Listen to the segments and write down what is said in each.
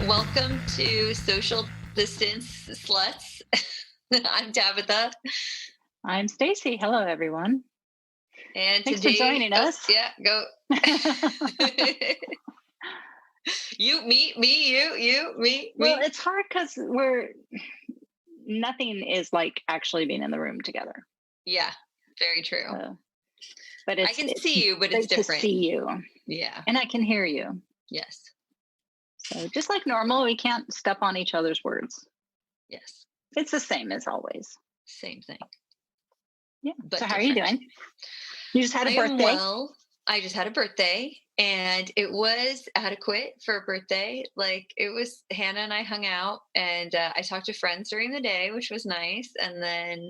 Welcome to Social Distance Sluts. I'm Tabitha. I'm Stacie. Hello, everyone. And Thanks for joining us. Yeah, go. You, me. Well, it's hard because nothing is like actually being in the room together. Yeah, very true. But I can see you, but it's different. To see you. Yeah. And I can hear you. Yes. So just like normal, we can't step on each other's words. Yes. It's the same as always. Same thing. Yeah. But so how are you doing? You just had a birthday? Well, I just had a birthday and it was adequate for a birthday. Like it was, Hannah and I hung out and I talked to friends during the day, which was nice. And then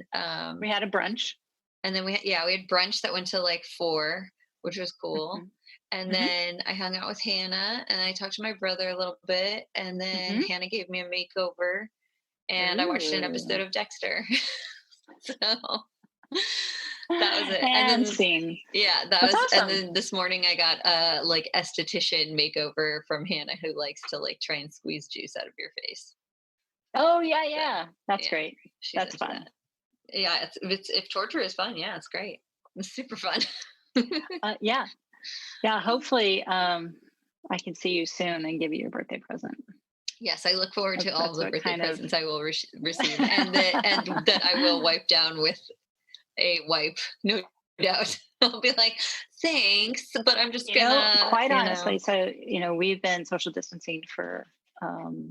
we had a brunch. And then we had brunch that went to like 4, which was cool. Mm-hmm. And then I hung out with Hannah and I talked to my brother a little bit. And then Hannah gave me a makeover and I watched an episode of Dexter. So that was it. And then yeah, That's awesome. And then this morning I got a like esthetician makeover from Hannah who likes to like try and squeeze juice out of your face. Oh yeah. So, that's great. That's fun. That. Yeah, if torture is fun, yeah, it's great. It's super fun. Yeah. Hopefully, I can see you soon and give you your birthday present. Yes, I look forward to all the birthday presents I will receive, and that I will wipe down with a wipe, no doubt. I'll be like, thanks, but I'm just quite honestly. So we've been social distancing for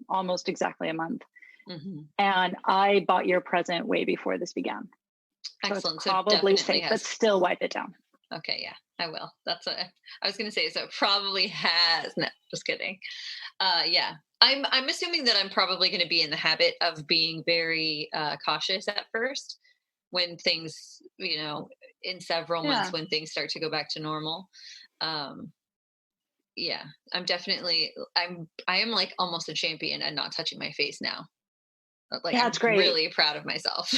almost exactly a month. Mm-hmm. And I bought your present way before this began. Excellent. So it's probably safe, but still wipe it down. Okay, yeah, I will. That's what I was going to say. So it probably has. No, just kidding. Yeah, I'm assuming that I'm probably going to be in the habit of being very cautious at first when things, in several months when things start to go back to normal. Yeah, I am like almost a champion at not touching my face now. Like, that's great. Really proud of myself.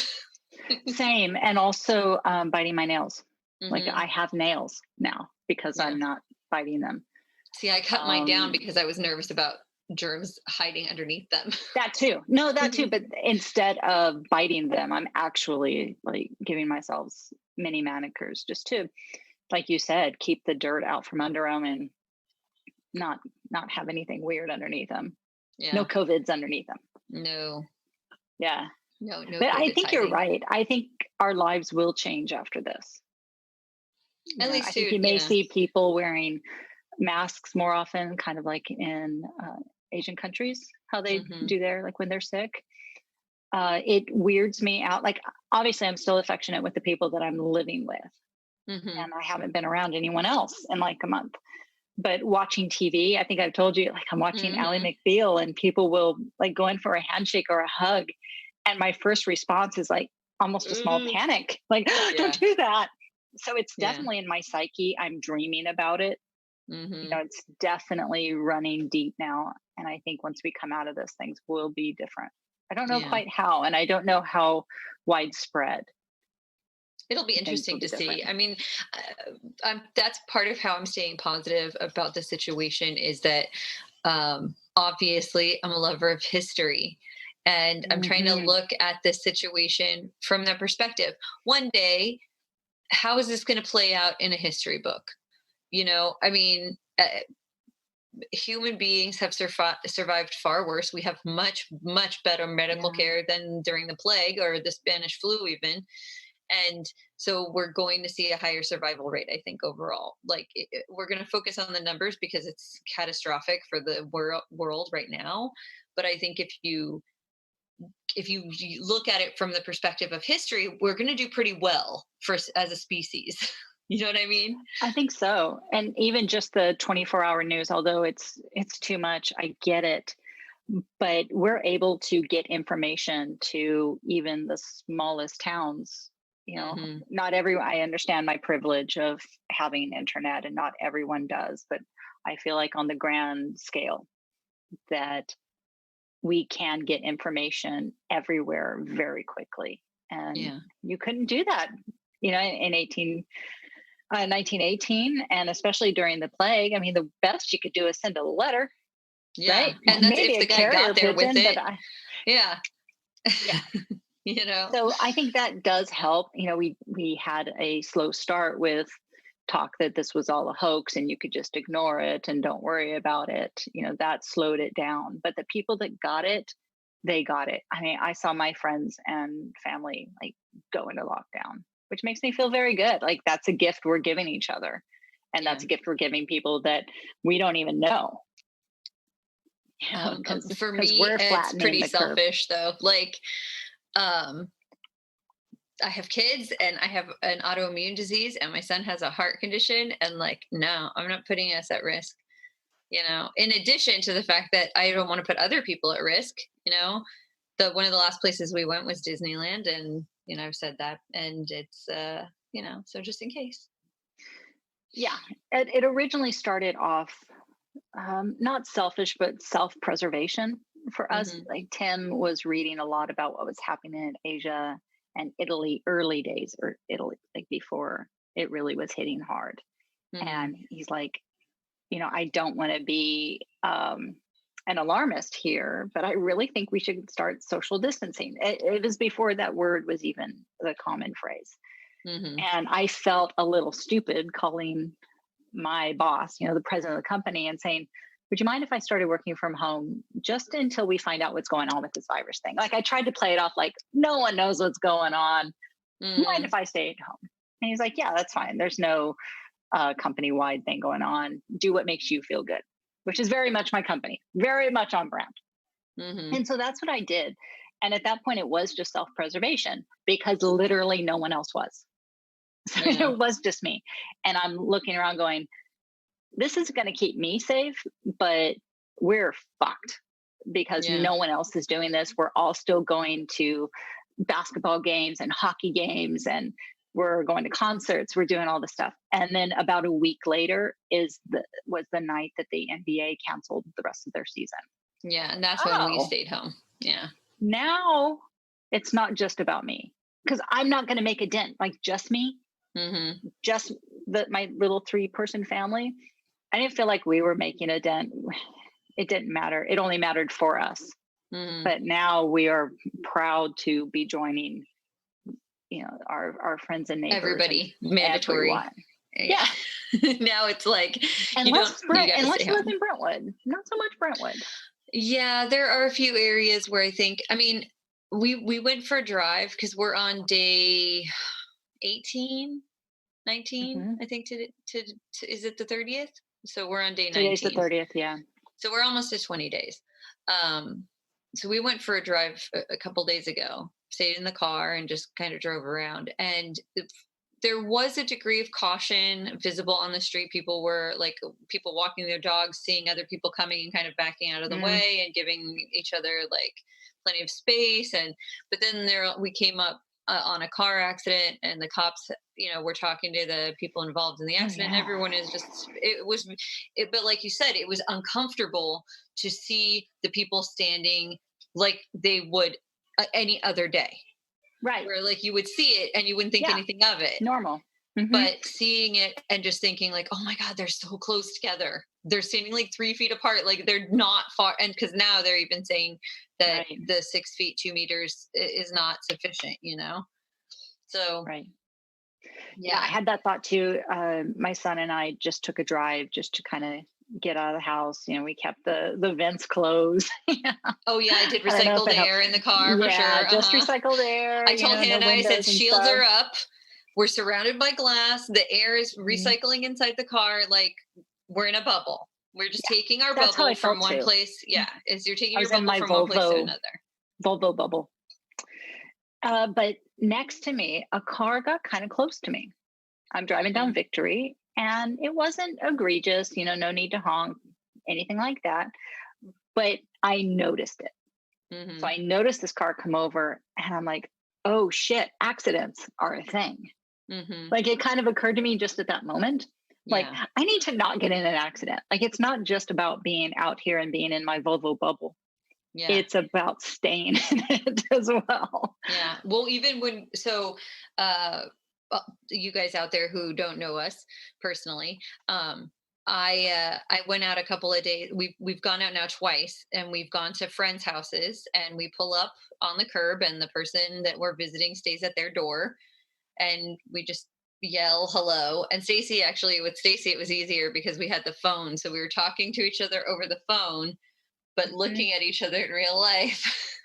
Same. And also biting my nails. Mm-hmm. Like I have nails now because I'm not biting them. See, I cut mine down because I was nervous about germs hiding underneath them. That too. No, that too. But instead of biting them, I'm actually like giving myself mini manicures just to, like you said, keep the dirt out from under them and not have anything weird underneath them. Yeah. No COVIDs underneath them. No. Yeah. No. But I think you're right. I think our lives will change after this. At least I think you may see people wearing masks more often, kind of like in Asian countries, how they do there, like when they're sick. It weirds me out. Like, obviously, I'm still affectionate with the people that I'm living with. And I haven't been around anyone else in like a month. But watching TV, I think I've told you, like I'm watching Ally McBeal and people will like go in for a handshake or a hug. And my first response is like almost a small panic. Like, don't do that. So it's definitely in my psyche. I'm dreaming about it. It's definitely running deep now. And I think once we come out of this, things will be different. I don't know quite how, and I don't know how widespread. It'll be interesting to see. I mean, that's part of how I'm staying positive about the situation is that obviously I'm a lover of history. And I'm trying to look at this situation from that perspective. One day, how is this going to play out in a history book? I mean, human beings have survived far worse. We have much, much better medical care than during the plague or the Spanish flu even. And so we're going to see a higher survival rate, I think, overall. Like we're going to focus on the numbers because it's catastrophic for the world right now. But I think if you look at it from the perspective of history, we're going to do pretty well as a species. You know what I mean? I think so. And even just the 24-hour news, although it's too much, I get it. But we're able to get information to even the smallest towns. Not everyone, I understand my privilege of having internet and not everyone does, but I feel like on the grand scale that we can get information everywhere very quickly. And you couldn't do that, in 1918, and especially during the plague. I mean, the best you could do is send a letter. Yeah. Right? And that's Maybe if a the guy carrier got there with pigeon, it. but Yeah. yeah. You know? So I think that does help. We had a slow start with talk that this was all a hoax and you could just ignore it and don't worry about it. That slowed it down. But the people that got it, they got it. I mean, I saw my friends and family like go into lockdown, which makes me feel very good. Like that's a gift we're giving each other. And that's a gift we're giving people that we don't even know. For me, we're it's pretty the curve. selfish though. Like, I have kids and I have an autoimmune disease and my son has a heart condition, and like, no, I'm not putting us at risk, in addition to the fact that I don't want to put other people at risk. One of the last places we went was Disneyland, and I've said that, and it's so just in case. Yeah, it originally started off not selfish, but self-preservation for us. Like Tim was reading a lot about what was happening in Asia and Italy, early days, or Italy, like before it really was hitting hard. And he's like, I don't want to be an alarmist here, but I really think we should start social distancing. It was before that word was even the common phrase. And I felt a little stupid calling my boss, the president of the company, and saying, would you mind if I started working from home just until we find out what's going on with this virus thing? Like I tried to play it off like no one knows what's going on. Mind if I stay at home? And he's like, yeah, that's fine. There's no company-wide thing going on. Do what makes you feel good, which is very much my company, very much on brand. And so that's what I did. And at that point, it was just self-preservation because literally no one else was. So it was just me. And I'm looking around going, this is going to keep me safe, but we're fucked because no one else is doing this. We're all still going to basketball games and hockey games, and we're going to concerts. We're doing all this stuff. And then about a week later was the night that the NBA canceled the rest of their season. Yeah. And that's when we stayed home. Yeah. Now it's not just about me because I'm not going to make a dent. Like just me. Just my little 3-person family. I didn't feel like we were making a dent. It didn't matter. It only mattered for us. But now we are proud to be joining, our friends and neighbors. Everybody, mandatory. Everyone. Yeah. Now it's like unless you live in Brentwood, not so much Brentwood. Yeah, there are a few areas where I think. I mean, we went for a drive because we're on day 18, 19, I think is it the 30th? So we're on day 19. Today's the 30th, yeah. So we're almost at 20 days. So we went for a drive a couple days ago, stayed in the car and just kind of drove around. And there was a degree of caution visible on the street. People walking their dogs, seeing other people coming and kind of backing out of the way and giving each other like plenty of space. But then we came up on a car accident, and the cops, were talking to the people involved in the accident. Everyone is but like you said, it was uncomfortable to see the people standing like they would any other day. Right. Where like you would see it and you wouldn't think anything of it. Normal. But seeing it and just thinking like, oh my God, they're so close together. They're standing like 3 feet apart. Like they're not far. And because now they're even saying that the 6 feet, 2 meters is not sufficient, So. Right. Yeah. I had that thought too. My son and I just took a drive just to kind of get out of the house. We kept the vents closed. Oh yeah. I did recycled air in the car for sure. Just recycled air. I told Hannah, I said, shields are up. We're surrounded by glass. The air is recycling inside the car. Like we're in a bubble. We're just taking our bubble from one place. Yeah. You're taking your bubble from one place to another. Volvo bubble. But next to me, a car got kind of close to me. I'm driving down Victory, and it wasn't egregious, no need to honk, anything like that. But I noticed it. So I noticed this car come over, and I'm like, oh shit, accidents are a thing. Like it kind of occurred to me just at that moment. Like I need to not get in an accident. Like it's not just about being out here and being in my Volvo bubble. Yeah. It's about staying in it as well. Yeah. Well, even you guys out there who don't know us personally, I went out a couple of days. We've gone out now twice, and we've gone to friends' houses, and we pull up on the curb, and the person that we're visiting stays at their door, and we just yell hello. And Stacie, actually, with Stacie, it was easier because we had the phone, so we were talking to each other over the phone, but looking at each other in real life.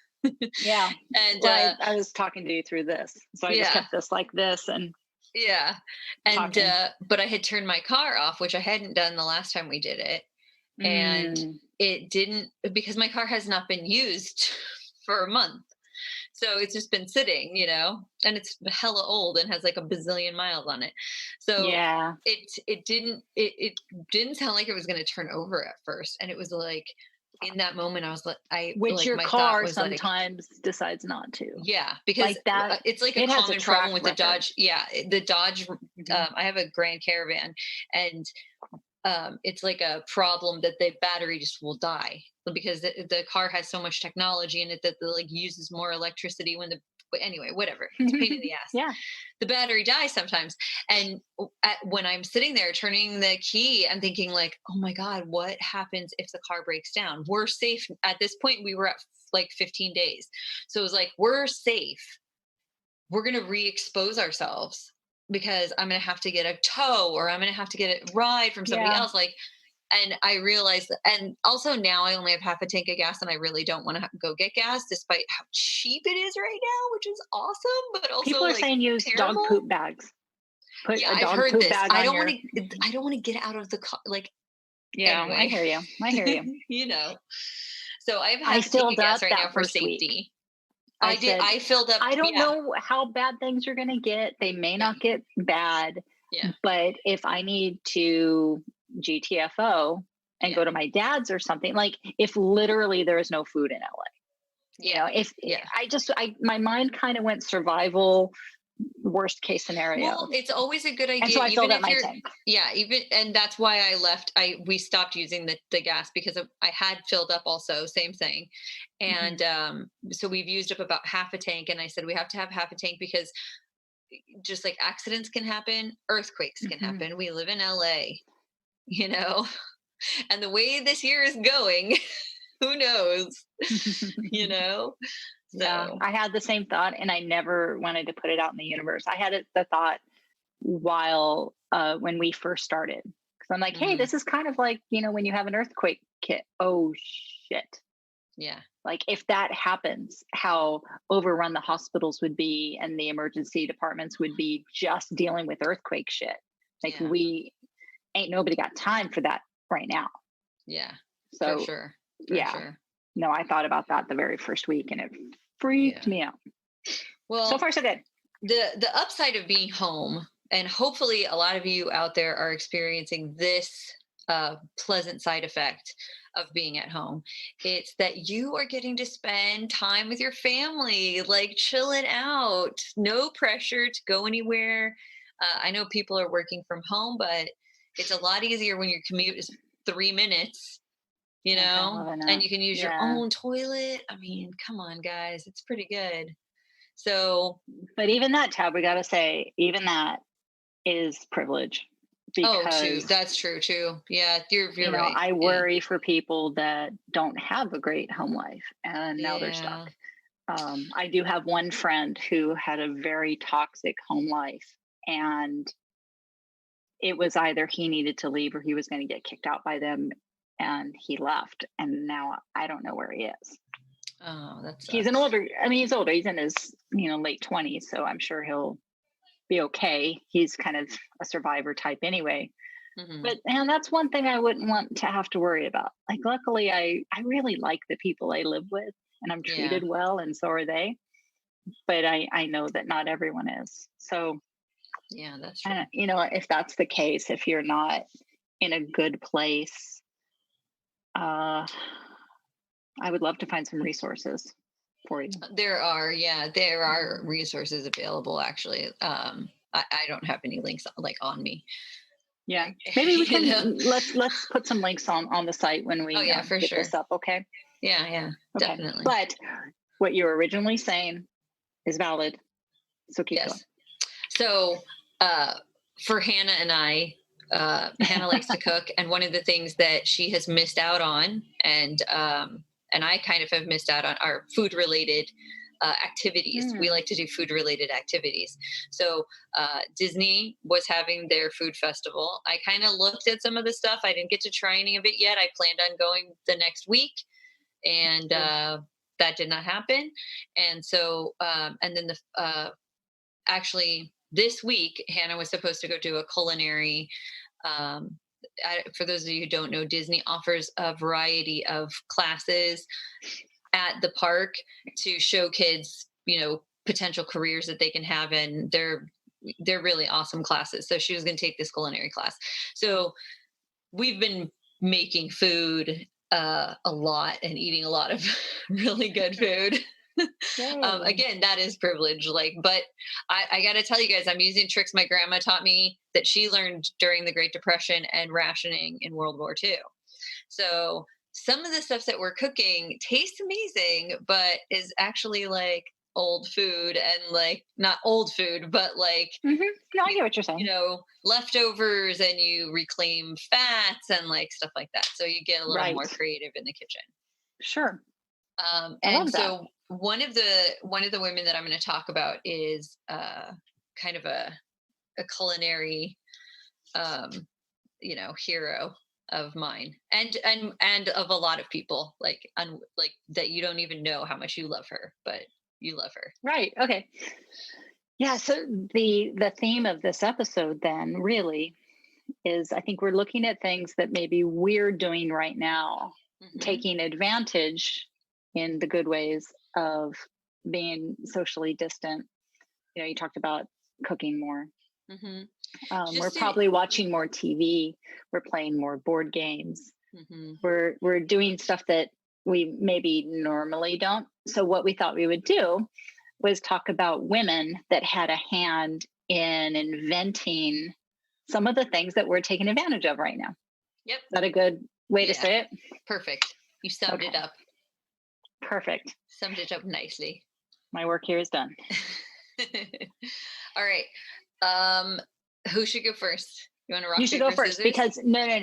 Yeah. And well, I was talking to you through this, so I just kept this like this and and but I had turned my car off, which I hadn't done the last time we did it, and it didn't, because my car has not been used for a month, so it's just been sitting, and it's hella old and has like a bazillion miles on it. So it didn't sound like it was going to turn over at first, and it was like, in that moment, I was like, your my car sometimes decides not to. Yeah, because like that, it's like a common problem with the Dodge. Yeah, the Dodge. I have a Grand Caravan, and it's like a problem that the battery just will die because the car has so much technology in it that like uses more electricity when anyway, whatever. It's a pain in the ass. Yeah. The battery dies sometimes. And when I'm sitting there turning the key, I'm thinking like, oh my God, what happens if the car breaks down? We're safe. At this point, we were at like 15 days. So it was like, we're safe. We're going to re-expose ourselves because I'm going to have to get a tow, or I'm going to have to get a ride from somebody else. Like, and I realized, and also now I only have half a tank of gas, and I really don't want to go get gas, despite how cheap it is right now, which is awesome. But also, people are saying use dog poop bags. Put a dog I've heard poop this. Bag I don't want to get out of the car. Like, anyway. I hear you. So I have half a tank of gas right now for safety. I filled up. I don't know how bad things are going to get. They may not get bad. Yeah. But if I need to GTFO and go to my dad's or something, like if literally there is no food in LA, my mind kind of went survival, worst case scenario. Well, it's always a good idea. And so I filled up my tank. Yeah, and that's why I left. We stopped using the gas because I had filled up also, same thing. And so we've used up about half a tank, and I said we have to have half a tank because just like accidents can happen, earthquakes can happen. We live in LA, and the way this year is going, who knows, So. Yeah, I had the same thought, and I never wanted to put it out in the universe. I had the thought while when we first started, because I'm like, hey, this is kind of like, when you have an earthquake kit. Oh shit. Yeah. Like if that happens, how overrun the hospitals would be and the emergency departments would be just dealing with earthquake shit. Like we ain't nobody got time for that right now. Yeah. So for sure. Sure. No, I thought about that the very first week, and it freaked me out. Well, so far so good. The upside of being home, and hopefully a lot of you out there are experiencing this pleasant side effect of being at home. It's that you are getting to spend time with your family, like chilling out, no pressure to go anywhere. I know people are working from home, but it's a lot easier when your commute is 3 minutes, and you can use your own toilet. I mean, come on, guys, it's pretty good. So, but even that, Tab, we got to say, even that is privilege. Because that's true too. Yeah, you're right. I worry for people that don't have a great home life, and now they're stuck. I do have one friend who had a very toxic home life, and it was either he needed to leave or he was going to get kicked out by them, and he left, and now I don't know where he is. Oh, that's he's older. He's older. He's in his late 20s, so I'm sure he'll be okay. He's kind of a survivor type anyway. But that's one thing I wouldn't want to have to worry about. Like, luckily, I really like the people I live with, and I'm treated well, and so are they. But I know that not everyone is. So yeah, that's true. If that's the case, if you're not in a good place, I would love to find some resources for you. There are resources available, actually. I don't have any links on me. Yeah, maybe we can let's put some links on the site when we get this up. Okay. Yeah, okay. Definitely. But what you were originally saying is valid, so keep going. So for Hannah and I, Hannah likes to cook, and one of the things that she has missed out on, and I kind of have missed out on, are food related activities. We like to do food related activities. So Disney was having their food festival. I kind of looked at some of the stuff. I didn't get to try any of it yet. I planned on going the next week, and that did not happen. And so, and then actually this week, Hannah was supposed to go do a culinary. For those of you who don't know, Disney offers a variety of classes at the park to show kids, potential careers that they can have, and they're really awesome classes. So she was going to take this culinary class. So we've been making food a lot and eating a lot of really good food. Again, that is privilege. But I got to tell you guys, I'm using tricks my grandma taught me that she learned during the Great Depression and rationing in World War II. So some of the stuff that we're cooking tastes amazing, but is actually like old food, and not old food, but No, I get what you're saying. Leftovers, and you reclaim fats and stuff like that. So you get a little more creative in the kitchen. Sure. And so one of the women that I'm going to talk about is kind of a culinary, hero of mine, and of a lot of people, that you don't even know how much you love her, but you love her. Right. Okay. Yeah. So the theme of this episode then really is, I think we're looking at things that maybe we're doing right now, taking advantage in the good ways of being socially distant. You talked about cooking more. We're probably watching more TV. We're playing more board games. We're doing stuff that we maybe normally don't. So what we thought we would do was talk about women that had a hand in inventing some of the things that we're taking advantage of right now. Yep. Is that a good way to say it? Perfect. You summed it up. Perfect. Summed it up nicely. My work here is done. All right. Who should go first? You want to rock? You should go first, because no,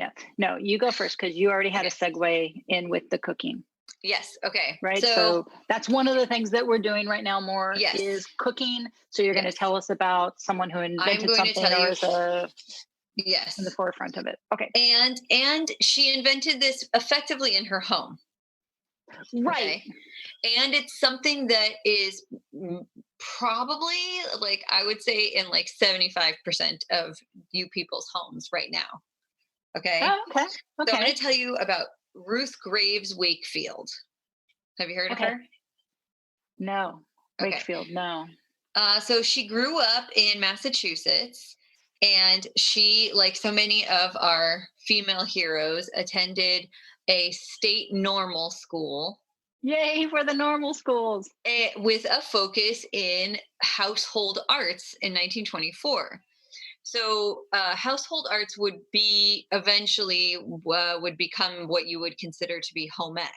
you go first, because you already had a segue in with the cooking. Yes. Okay. Right. So that's one of the things that we're doing right now more is cooking. So you're going to tell us about someone who invented something, or is in the forefront of it. Okay. And she invented this effectively in her home. Right. Okay? And it's something that is probably, I would say, in 75% of you people's homes right now. Okay. Oh, okay. So I'm going to tell you about Ruth Graves Wakefield. Have you heard of her? No. Wakefield, no. So she grew up in Massachusetts, and she, like so many of our female heroes, attended a state normal school. Yay for the normal schools. With a focus in household arts in 1924. So household arts would be eventually would become what you would consider to be home ec,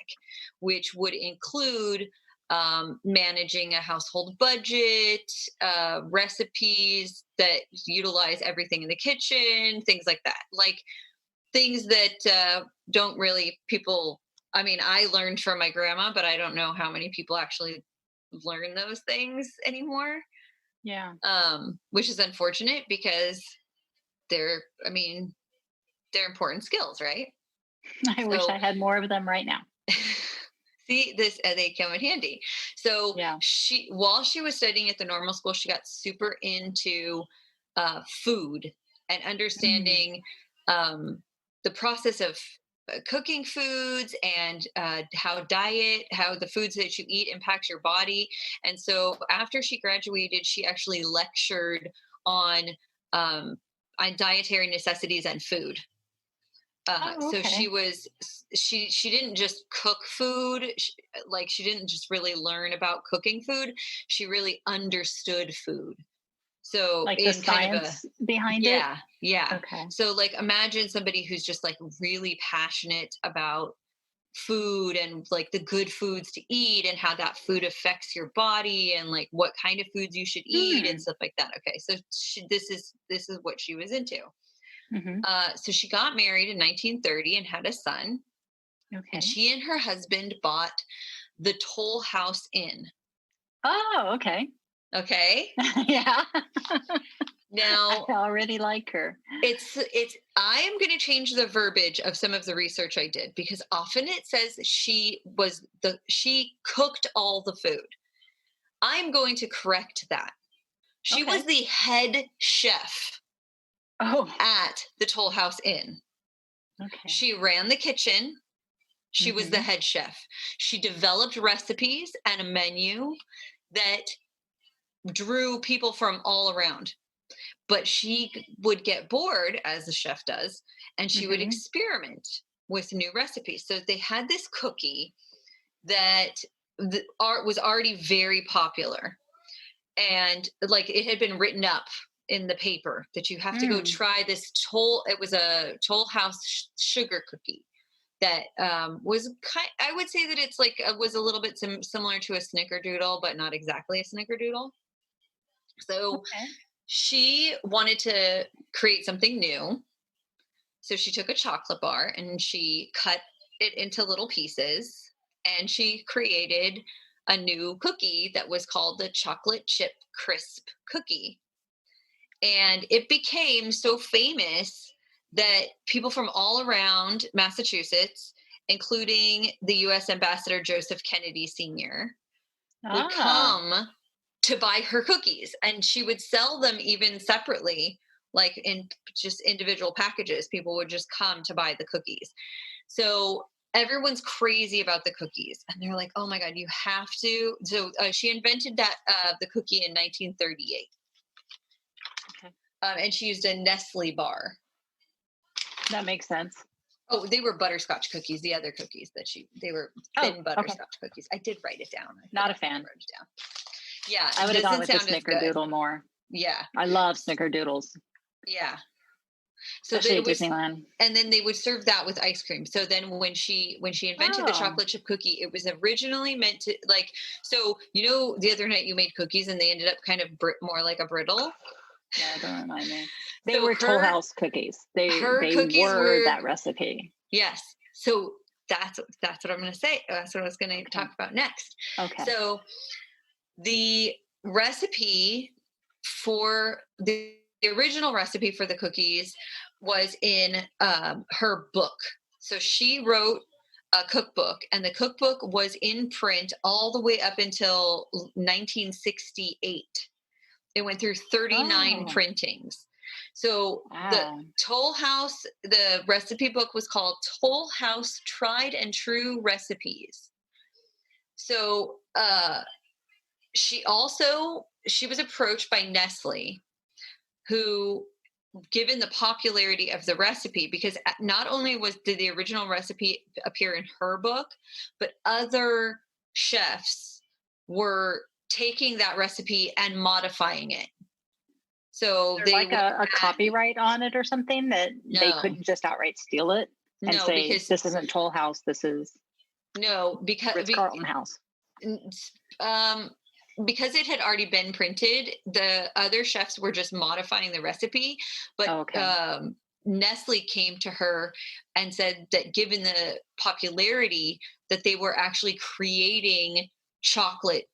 which would include managing a household budget, recipes that utilize everything in the kitchen, things like that. Things that don't really people. I mean, I learned from my grandma, but I don't know how many people actually learn those things anymore. Yeah. Which is unfortunate, because they're important skills, right? I wish I had more of them right now. See, they come in handy. So while she was studying at the normal school, she got super into food and understanding the process of cooking foods, and how the foods that you eat impacts your body. And so after she graduated, she actually lectured on dietary necessities and food. So she didn't just cook food. She didn't just really learn about cooking food. She really understood food. So the science behind it? Yeah. Okay. So imagine somebody who's just really passionate about food, and the good foods to eat, and how that food affects your body, and what kind of foods you should eat and stuff like that. Okay. So this is what she was into. So she got married in 1930 and had a son. Okay. And she and her husband bought the Toll House Inn. Oh, okay. Okay. Yeah. Now I already like her. I am going to change the verbiage of some of the research I did, because often it says she cooked all the food. I'm going to correct that. She was the head chef at the Toll House Inn. Okay. She ran the kitchen. She was the head chef. She developed recipes and a menu that drew people from all around. But she would get bored, as the chef does, and she would experiment with new recipes. So they had this cookie that was already very popular. And like, it had been written up in the paper that you have to go try this it was a Toll House sugar cookie that was I would say that it's like, was a little bit similar to a snickerdoodle, but not exactly a snickerdoodle. So she wanted to create something new. So she took a chocolate bar and she cut it into little pieces, and she created a new cookie that was called the chocolate chip crisp cookie. And it became so famous that people from all around Massachusetts, including the US Ambassador Joseph Kennedy Sr., would come to buy her cookies, and she would sell them even separately, like in just individual packages. People would just come to buy the cookies. So everyone's crazy about the cookies, and they're like, oh my God, you have to. So she invented the cookie in 1938. And she used a Nestle bar. That makes sense. Oh, they were butterscotch cookies. The other cookies they were thin butterscotch cookies. I did write it down. Not a fan. Wrote it down. Yeah, I would have gone with the snickerdoodle more. Yeah, I love snickerdoodles. Yeah. So especially at Disneyland. And then they would serve that with ice cream. So then when she invented the chocolate chip cookie, it was originally meant to, like, so the other night you made cookies and they ended up kind of more like a brittle. Yeah, don't remind me. They were Toll House cookies. They were that recipe. Yes. So that's what I'm going to say. That's what I was going to talk about next. Okay. So the recipe for the original recipe for the cookies was in her book. So she wrote a cookbook, and the cookbook was in print all the way up until 1968. It went through 39 printings. So the Toll House, the recipe book was called Toll House Tried and True Recipes. So she was approached by Nestle, who, given the popularity of the recipe, because not only did the original recipe appear in her book, but other chefs were taking that recipe and modifying it. So they like a copyright on it or something that they couldn't just outright steal it and say, because this isn't Toll House, this is Ritz-Carlton House. Because it had already been printed, the other chefs were just modifying the recipe. But Nestle came to her and said that given the popularity, that they were actually creating chocolate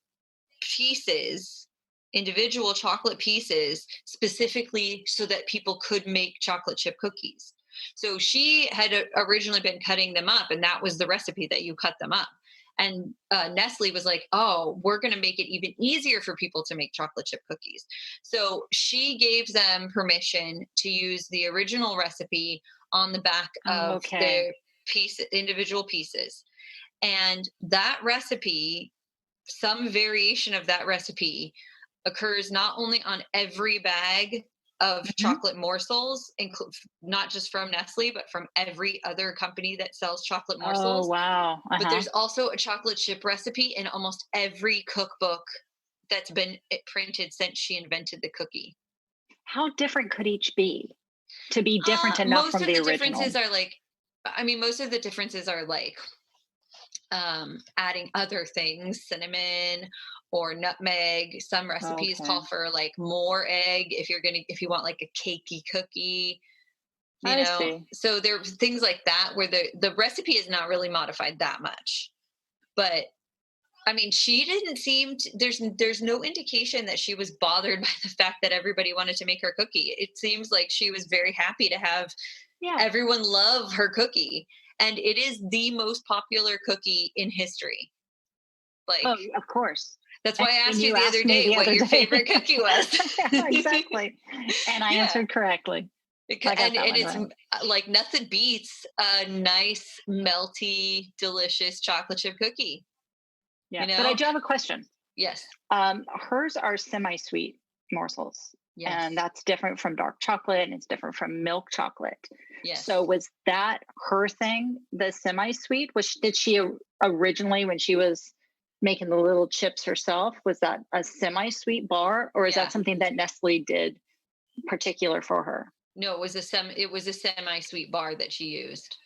pieces, individual chocolate pieces, specifically so that people could make chocolate chip cookies. So she had originally been cutting them up, and that was the recipe, that you cut them up. And Nestle was like, oh, we're going to make it even easier for people to make chocolate chip cookies. So she gave them permission to use the original recipe on the back of their individual pieces. And that recipe, some variation of that recipe, occurs not only on every bag of chocolate morsels, not just from Nestle, but from every other company that sells chocolate morsels. Oh, wow. But there's also a chocolate chip recipe in almost every cookbook that's been printed since she invented the cookie. How different could each be to be different enough from the original? Most of the differences are like adding other things, cinnamon or nutmeg. Some recipes call for like more egg if you want like a cakey cookie. I see. So there are things like that where the recipe is not really modified that much. But I mean, she didn't seem to, there's no indication that she was bothered by the fact that everybody wanted to make her cookie. It seems like she was very happy to have everyone love her cookie. And it is the most popular cookie in history. Like, oh, of course. That's why I asked you the other day what your favorite cookie was. Yeah, exactly. And I answered correctly. And it's like nothing beats a nice, melty, delicious chocolate chip cookie. Yeah, but I do have a question. Yes. Hers are semi-sweet morsels. Yes. And that's different from dark chocolate, and it's different from milk chocolate. Yes. So was that her thing, the semi-sweet? Did she originally, when she was making the little chips herself, was that a semi-sweet bar, or is that something that Nestle did particular for her? No, it was a semi-sweet bar that she used.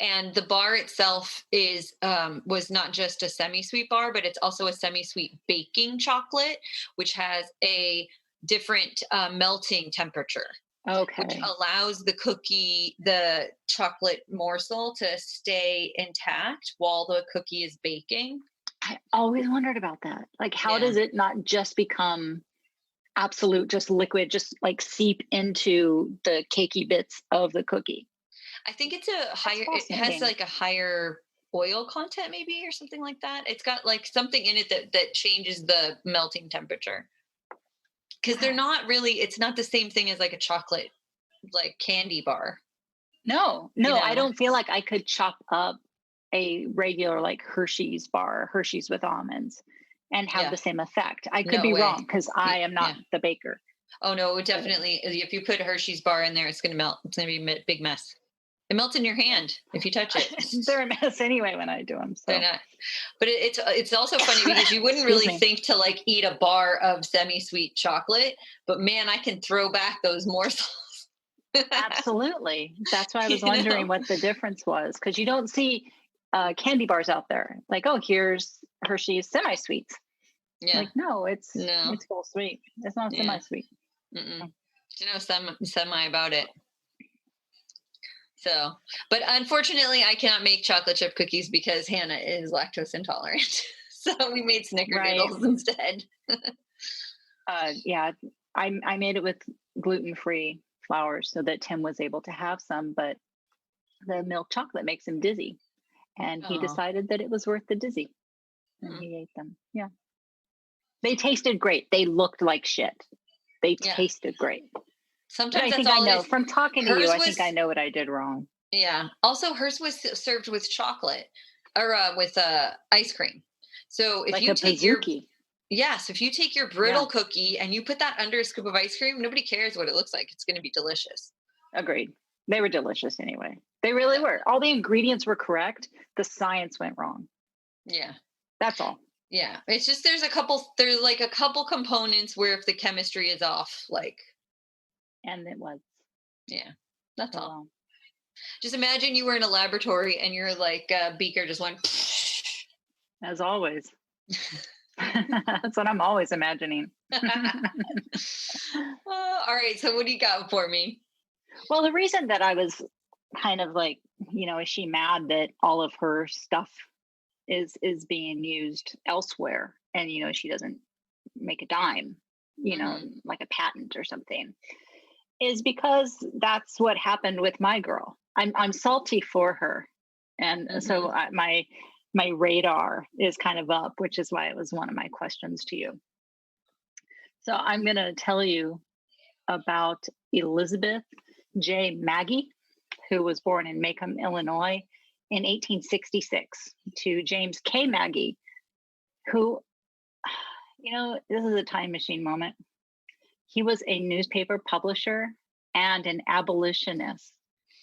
And the bar itself was not just a semi-sweet bar, but it's also a semi-sweet baking chocolate, which has a different melting temperature. Okay. Which allows the chocolate morsel to stay intact while the cookie is baking. I always wondered about that. Like, how does it not just become absolute, just liquid, just like seep into the cakey bits of the cookie? I think it's it has like a higher oil content maybe, or something like that. It's got like something in it that changes the melting temperature. Because they're not really, it's not the same thing as like a chocolate, like candy bar. No, I don't feel like I could chop up a regular like Hershey's bar, Hershey's with almonds, and have the same effect. I could be wrong because I am not the baker. Oh no, definitely. If you put Hershey's bar in there, it's going to melt. It's going to be a big mess. It melts in your hand if you touch it. They're a mess anyway when I do them. So. They're not. But it's also funny because you wouldn't really think to like eat a bar of semi-sweet chocolate, but man, I can throw back those morsels. Absolutely. That's why I was wondering what the difference was, because you don't see candy bars out there. Like, oh, here's Hershey's semi-sweets. Yeah. Like, no, it's full sweet. It's not semi-sweet. Semi about it. So, but unfortunately, I cannot make chocolate chip cookies because Hannah is lactose intolerant. So we made snickerdoodles instead. I made it with gluten-free flours so that Tim was able to have some, but the milk chocolate makes him dizzy. And he decided that it was worth the dizzy. And he ate them. Yeah. They tasted great. They looked like shit. They tasted great. Sometimes I think I know from talking to you. I think I know what I did wrong. Yeah. Also, hers was served with chocolate or with ice cream. So if you take if you take your brittle cookie and you put that under a scoop of ice cream, nobody cares what it looks like. It's going to be delicious. Agreed. They were delicious anyway. They really were. All the ingredients were correct. The science went wrong. Yeah. That's all. Yeah. It's just there's a couple components where if the chemistry is off, like. And it was. Yeah. That's all. Just imagine you were in a laboratory and your like beaker just went. As always. That's what I'm always imagining. All right. So what do you got for me? Well, the reason that I was kind of like, is she mad that all of her stuff is being used elsewhere and, she doesn't make a dime, like a patent or something, is because that's what happened with my girl. I'm salty for her. And so my radar is kind of up, which is why it was one of my questions to you. So I'm going to tell you about Elizabeth J. Magie, who was born in Macomb, Illinois in 1866, to James K. Magie, who, this is a time machine moment. He was a newspaper publisher and an abolitionist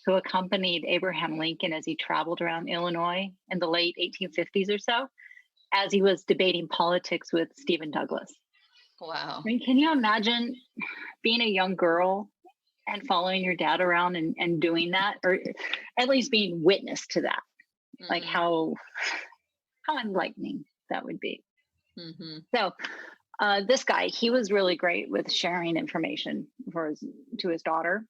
who accompanied Abraham Lincoln as he traveled around Illinois in the late 1850s or so, as he was debating politics with Stephen Douglas. Wow. I mean, can you imagine being a young girl and following your dad around and doing that, or at least being witness to that? Like how enlightening that would be. So this guy, he was really great with sharing information to his daughter.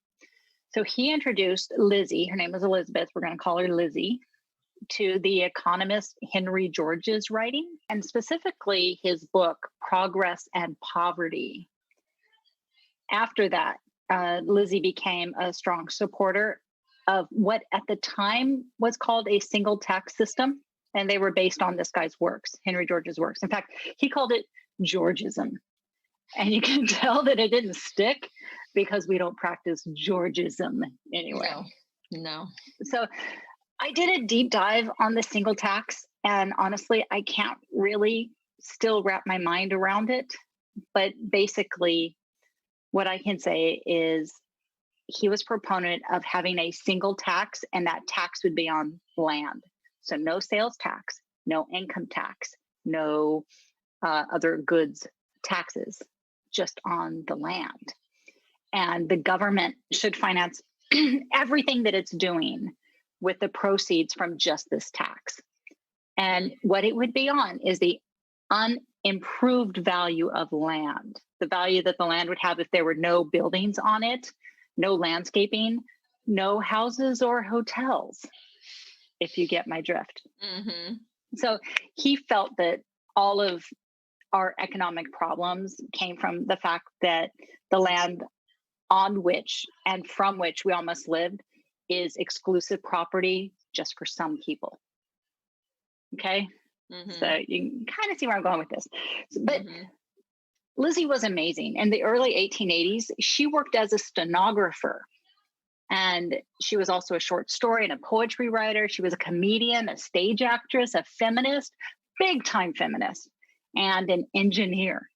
So he introduced Lizzie, her name was Elizabeth, we're going to call her Lizzie, to the economist Henry George's writing, and specifically his book, Progress and Poverty. After that, Lizzie became a strong supporter of what at the time was called a single tax system. And they were based on this guy's works, Henry George's works. In fact, he called it Georgism. And you can tell that it didn't stick because we don't practice Georgism anyway. No. So I did a deep dive on the single tax. And honestly, I can't really still wrap my mind around it. But basically, what I can say is he was proponent of having a single tax, and that tax would be on land. So no sales tax, no income tax, no other goods taxes, just on the land. And the government should finance everything that it's doing with the proceeds from just this tax. And what it would be on is the unimproved value of land, the value that the land would have if there were no buildings on it, no landscaping, no houses or hotels, if you get my drift. Mm-hmm. So he felt that all of our economic problems came from the fact that the land on which and from which we all must live is exclusive property just for some people. Okay? Mm-hmm. So you can kind of see where I'm going with this. But Lizzie was amazing. In the early 1880s, she worked as a stenographer. And she was also a short story and a poetry writer. She was a comedian, a stage actress, a feminist, big time feminist, and an engineer.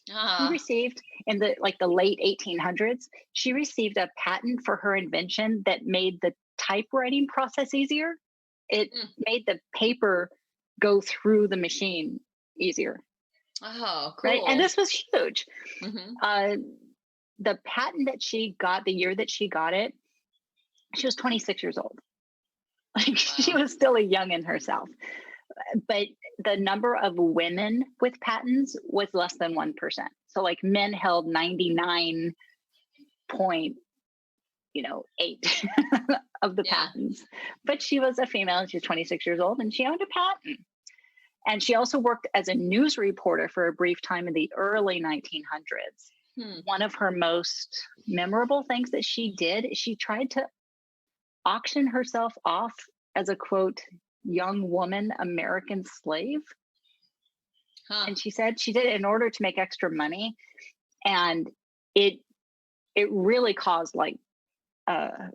She received in the late 1800s, she received a patent for her invention that made the typewriting process easier. It made the paper go through the machine easier. Oh, cool. Right? And this was huge. Mm-hmm. The patent that she got, the year that she got it, she was 26 years old. Like, wow. She was still a youngin' herself. But the number of women with patents was less than 1%. So like men held 99.8 of the patents. But she was a female, she was 26 years old, and she owned a patent. And she also worked as a news reporter for a brief time in the early 1900s. One of her most memorable things that she did is she tried to auction herself off as a, quote, young woman American slave. And she said she did it in order to make extra money. And it really caused like a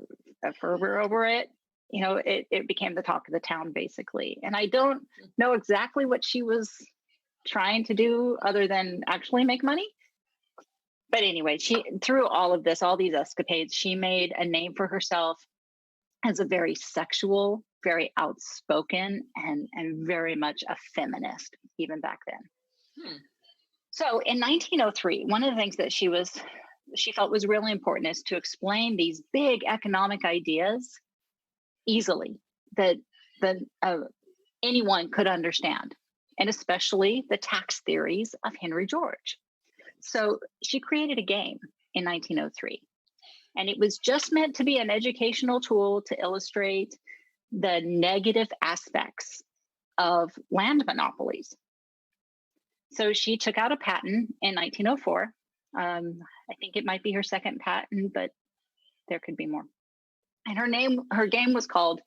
fervor over it. You know, it became the talk of the town, basically. And I don't know exactly what she was trying to do other than actually make money. But anyway, through all of this, all these escapades, she made a name for herself as a very sexual, very outspoken, and very much a feminist, even back then. So in 1903, one of the things that she felt was really important is to explain these big economic ideas easily that anyone could understand, and especially the tax theories of Henry George. So she created a game in 1903, and it was just meant to be an educational tool to illustrate the negative aspects of land monopolies. So she took out a patent in 1904. I think it might be her second patent, but there could be more. And her game was called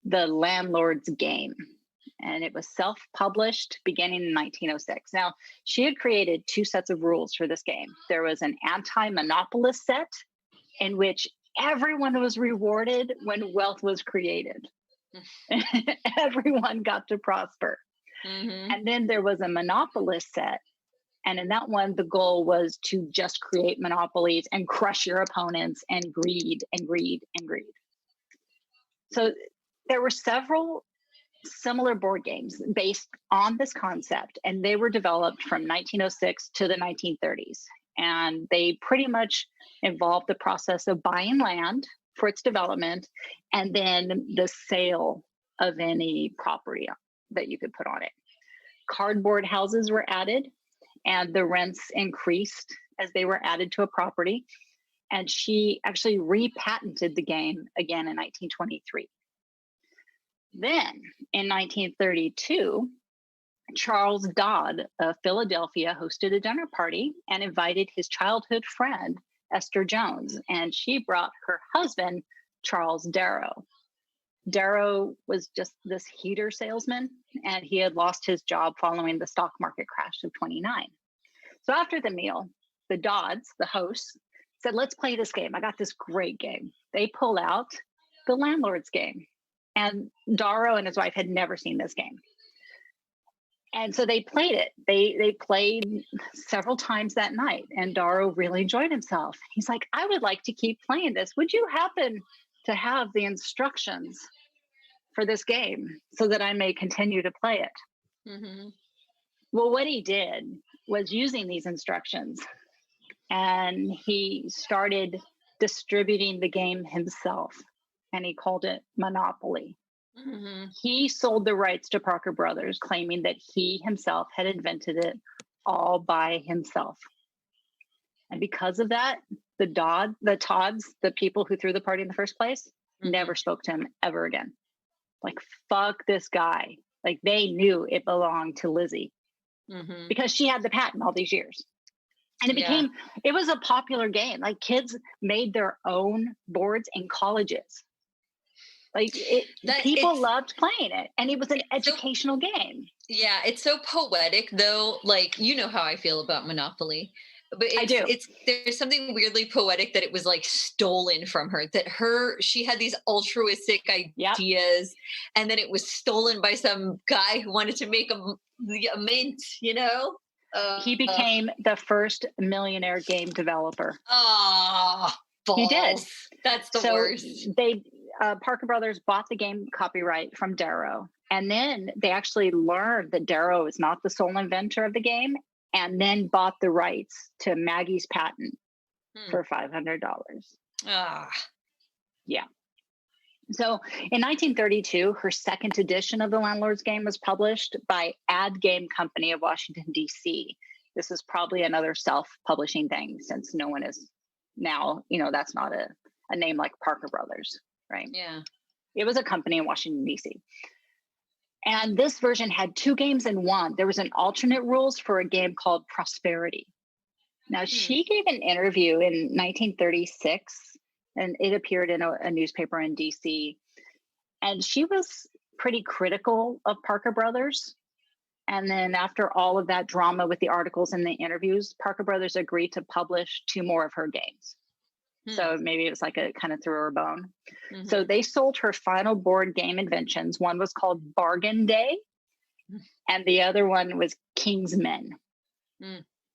The Landlord's Game. And it was self-published beginning in 1906. Now, she had created two sets of rules for this game. There was an anti-monopolist set in which everyone was rewarded when wealth was created. Everyone got to prosper. Mm-hmm. And then there was a monopolist set. And in that one, the goal was to just create monopolies and crush your opponents and greed and greed and greed. So there were several similar board games based on this concept, and they were developed from 1906 to the 1930s. And they pretty much involved the process of buying land for its development and then the sale of any property that you could put on it. Cardboard houses were added, and the rents increased as they were added to a property. And she actually repatented the game again in 1923. Then in 1932, Charles Dodd of Philadelphia hosted a dinner party and invited his childhood friend, Esther Jones, and she brought her husband, Charles Darrow. Darrow was just this heater salesman, and he had lost his job following the stock market crash of 29. So after the meal, the Dodds, the hosts, said, let's play this game. I got this great game. They pull out the landlord's game. And Darrow and his wife had never seen this game. And so they played it. They played several times that night, and Darrow really enjoyed himself. He's like, I would like to keep playing this. Would you happen to have the instructions for this game so that I may continue to play it? Mm-hmm. Well, what he did was using these instructions, and he started distributing the game himself, and he called it Monopoly. Mm-hmm. He sold the rights to Parker Brothers, claiming that he himself had invented it all by himself. And because of that, the Todds, the people who threw the party in the first place, never spoke to him ever again. Like, fuck this guy. Like, they knew it belonged to Lizzie because she had the patent all these years. And it was a popular game. Like, kids made their own boards in colleges. Like, people loved playing it, and it was an educational game. Yeah, it's so poetic, though. Like, you know how I feel about Monopoly, but I do. There's something weirdly poetic that it was like stolen from her. That she had these altruistic ideas, and then it was stolen by some guy who wanted to make a mint. You know, he became the first millionaire game developer. Oh, he did. That's the worst. Parker Brothers bought the game copyright from Darrow, and then they actually learned that Darrow is not the sole inventor of the game, and then bought the rights to Maggie's patent for $500. Yeah. So in 1932, her second edition of the Landlord's Game was published by Ad Game Company of Washington, D.C. This is probably another self-publishing thing, since no one is now, that's not a name like Parker Brothers. Right. Yeah. It was a company in Washington, D.C. And this version had two games in one. There was an alternate rules for a game called Prosperity. Now, she gave an interview in 1936, and it appeared in a newspaper in D.C. And she was pretty critical of Parker Brothers. And then after all of that drama with the articles and the interviews, Parker Brothers agreed to publish two more of her games. So maybe it was like a kind of threw her a bone. So they sold her final board game inventions. One was called Bargain Day, and the other one was King's Men.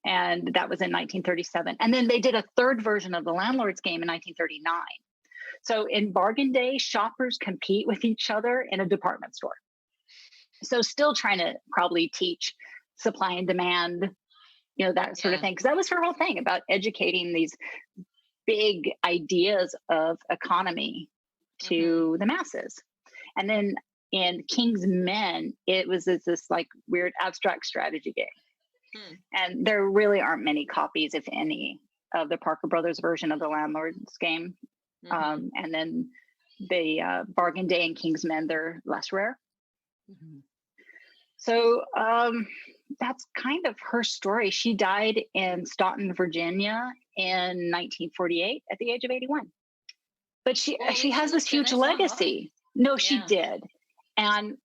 And that was in 1937. And then they did a third version of the Landlord's Game in 1939. So in Bargain Day, shoppers compete with each other in a department store. So still trying to probably teach supply and demand, that sort of thing. Because that was her whole thing about educating these big ideas of economy to the masses. And then in King's Men, it was this like weird abstract strategy game. And there really aren't many copies, if any, of the Parker Brothers version of the Landlord's Game. And then the Bargain Day and King's Men, they're less rare. So that's kind of her story. She died in Staunton, Virginia in 1948 at the age of 81. But she has this huge legacy. No, she did. And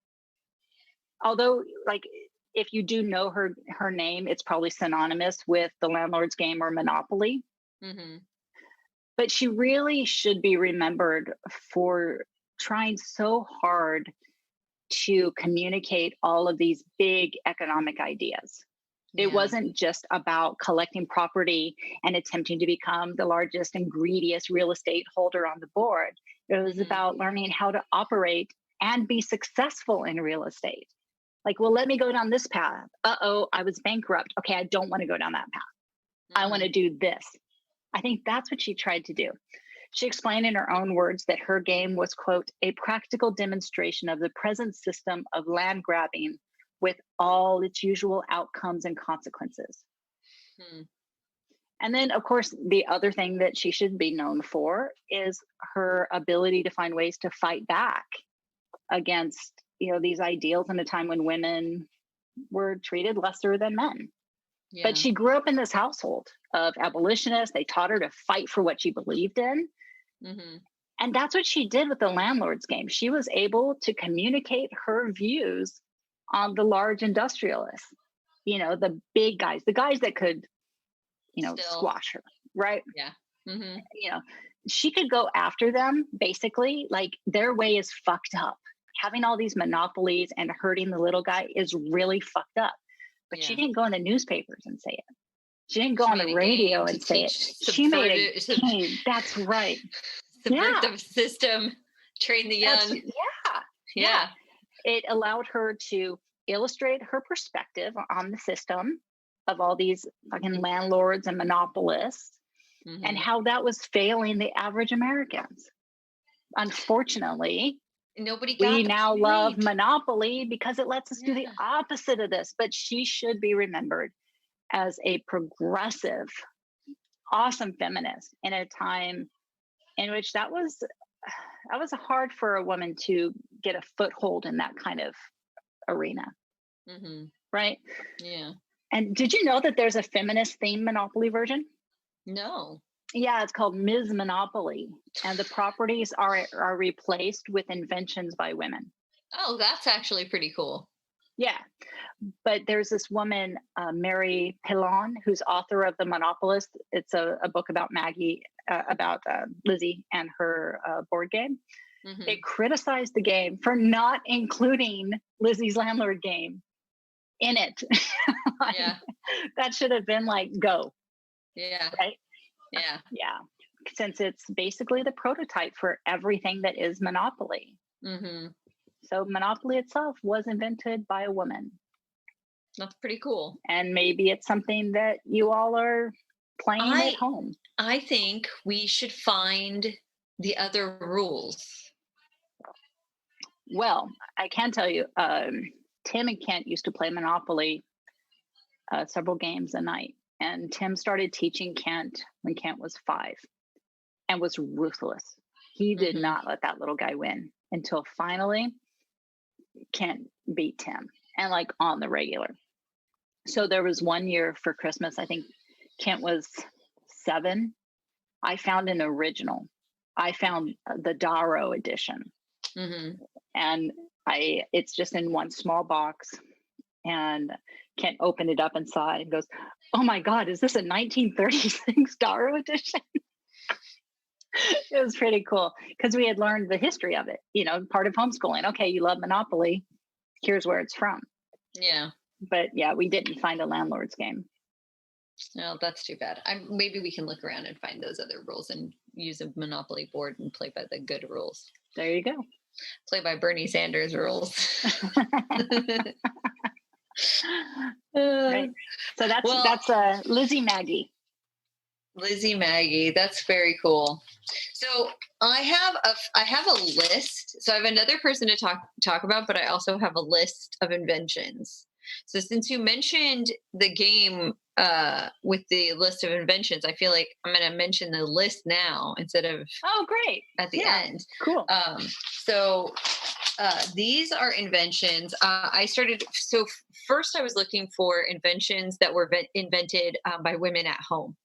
although, like, if you do know her name, it's probably synonymous with the Landlord's Game or Monopoly. But she really should be remembered for trying so hard to communicate all of these big economic ideas. It wasn't just about collecting property and attempting to become the largest and greediest real estate holder on the board. It was about learning how to operate and be successful in real estate. Like, well, let me go down this path. I was bankrupt. Okay, I don't want to go down that path. I want to do this. I think that's what she tried to do. She explained in her own words that her game was, quote, a practical demonstration of the present system of land grabbing with all its usual outcomes and consequences. And then, of course, the other thing that she should be known for is her ability to find ways to fight back against, these ideals in a time when women were treated lesser than men. Yeah. But she grew up in this household of abolitionists. They taught her to fight for what she believed in. Mm-hmm. And that's what she did with the landlord's game. She was able to communicate her views on the large industrialists, the big guys, the guys that could, squash her, right? Yeah. Mm-hmm. She could go after them, basically. Like, their way is fucked up. Having all these monopolies and hurting the little guy is really fucked up. But she didn't go in the newspapers and say it. She didn't go on the radio and say it. She made a game. That's right. Subvert the system, train the young. Yeah. It allowed her to illustrate her perspective on the system of all these fucking landlords and monopolists, and how that was failing the average Americans. Unfortunately, we now love monopoly because it lets us do the opposite of this. But she should be remembered as a progressive, awesome feminist in a time in which that was hard for a woman to get a foothold in that kind of arena. Mm-hmm. Right? Yeah. And did you know that there's a feminist themed Monopoly version? No. Yeah, it's called Ms. Monopoly, and the properties are replaced with inventions by women. Oh, that's actually pretty cool. Yeah, but there's this woman, Marie Kondo, who's author of The Monopolist. It's a book about Lizzie and her board game. Mm-hmm. They criticized the game for not including Lizzie's landlord game in it. That should have been like, go. Yeah. Right? Yeah. Yeah. Since it's basically the prototype for everything that is Monopoly. Mm-hmm. So Monopoly itself was invented by a woman. That's pretty cool. And maybe it's something that you all are playing at home. I think we should find the other rules. Well, I can tell you, Tim and Kent used to play Monopoly several games a night. And Tim started teaching Kent when Kent was 5 and was ruthless. He did not let that little guy win until finally Kent beat Tim, and like on the regular. So there was one year for Christmas, I think Kent was 7. I found an original. I found the Darrow edition. Mm-hmm. And it's just in one small box. And Kent opened it up inside and goes, "Oh my God, is this a 1936 Darrow edition?" It was pretty cool because we had learned the history of it, part of homeschooling. Okay, you love Monopoly. Here's where it's from. Yeah. But yeah, we didn't find a landlord's game. No, that's too bad. Maybe we can look around and find those other rules and use a Monopoly board and play by the good rules. There you go. Play by Bernie Sanders rules. Right. So that's Lizzie Magie. Lizzie Magie. That's very cool. So I have a list. So I have another person to talk about, but I also have a list of inventions. So since you mentioned the game with the list of inventions, I feel like I'm going to mention the list now instead of great at the end. Cool. So these are inventions. So first I was looking for inventions that were invented by women at home.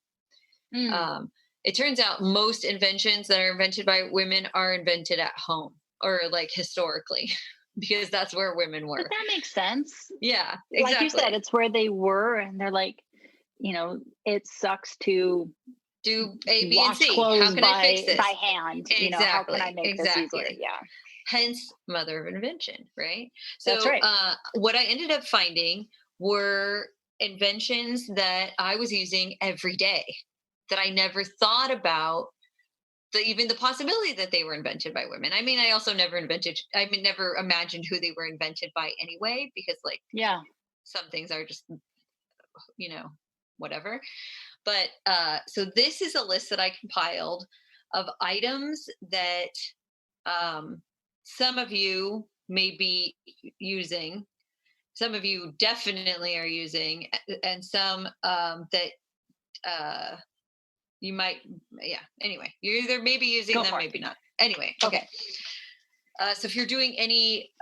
It turns out most inventions that are invented by women are invented at home or like historically, because that's where women were. But that makes sense. Yeah, exactly. Like you said, it's where they were, and they're like, it sucks to do A, B, and C. How can I fix this by hand? Exactly. How can I make this easier? Yeah. Hence, mother of invention, right? So, that's right. What I ended up finding were inventions that I was using every day that I never thought about. Even the possibility that they were invented by women. I mean, I also never imagined who they were invented by anyway, because some things are just, whatever. But so this is a list that I compiled of items that some of you may be using, some of you definitely are using, and some that you might, yeah. Anyway, you're either maybe using them, maybe not. Anyway, okay. So if you're doing any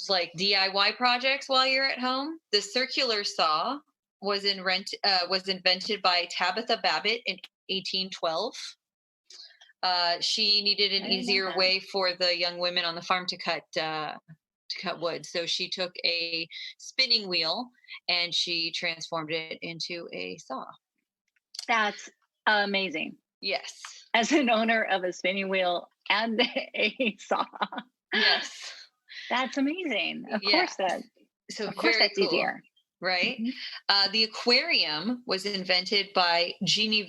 like DIY projects while you're at home, the circular saw was invented by Tabitha Babbitt in 1812. She needed an easier way for the young women on the farm to cut wood. So she took a spinning wheel and she transformed it into a saw. That's amazing. Yes. As an owner of a spinning wheel and a saw. Yes. That's amazing. Of course that's cool. easier. Right. The aquarium was invented by Jeannie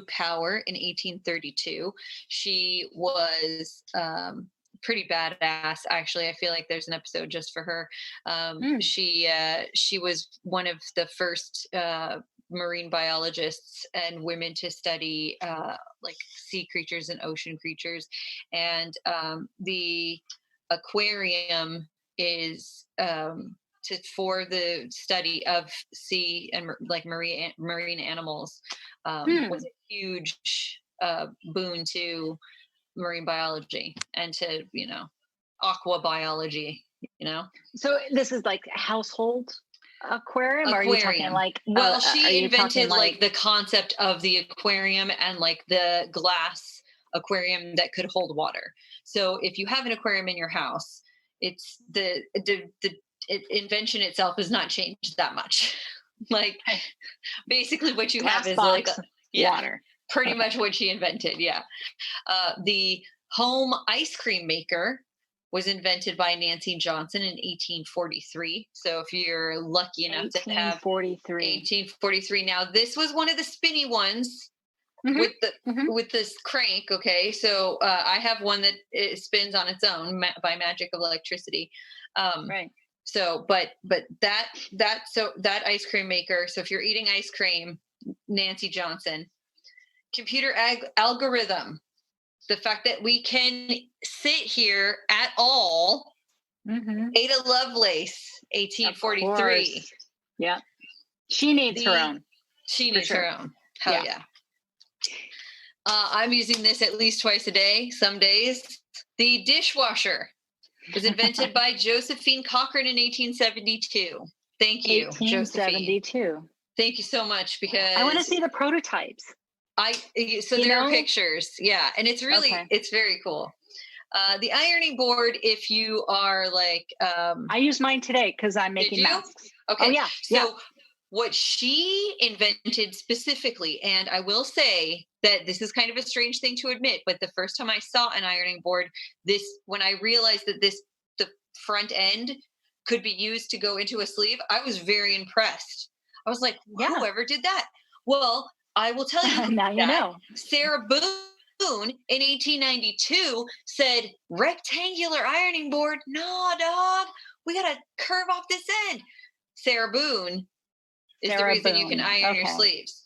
Power in 1832. She was pretty badass, actually. I feel like there's an episode just for her. She was one of the first marine biologists and women to study like sea creatures and ocean creatures. And the aquarium is for the study of sea and like marine animals was a huge boon to marine biology and to, aqua biology, So this is like household aquarium, or are you talking like, well, she invented like the concept of the aquarium and like the glass aquarium that could hold water. So if you have an aquarium in your house, it's the invention itself has not changed that much. Like basically what you have is like water. Pretty much what she invented. Yeah. The home ice cream maker was invented by Nancy Johnson in 1843. So if you're lucky enough to have 1843. Now this was one of the spinny ones with this crank. Okay. So I have one that it spins on its own by magic of electricity. Right. So, but that ice cream maker. So if you're eating ice cream, Nancy Johnson. Computer algorithm. The fact that we can sit here at all. Ada Lovelace, 1843. Yeah. She needs her own. She needs her own. Hell yeah. I'm using this at least twice a day, some days. The dishwasher was invented by Josephine Cochran in 1872. Thank you, 1872. Josephine. Thank you so much, because I want to see the prototypes. There are pictures. Yeah. And it's really, it's very cool. The ironing board, if you are like, I use mine today because I'm making masks. Okay. Oh, yeah. So what she invented specifically, and I will say that this is kind of a strange thing to admit, but the first time I saw an ironing board, when I realized that the front end could be used to go into a sleeve, I was very impressed. I was like, whoever did that? Well, I will tell you now you know. Sarah Boone in 1892 said, rectangular ironing board? No, dog. We got to curve off this end. Sarah Boone is the reason you can iron your sleeves.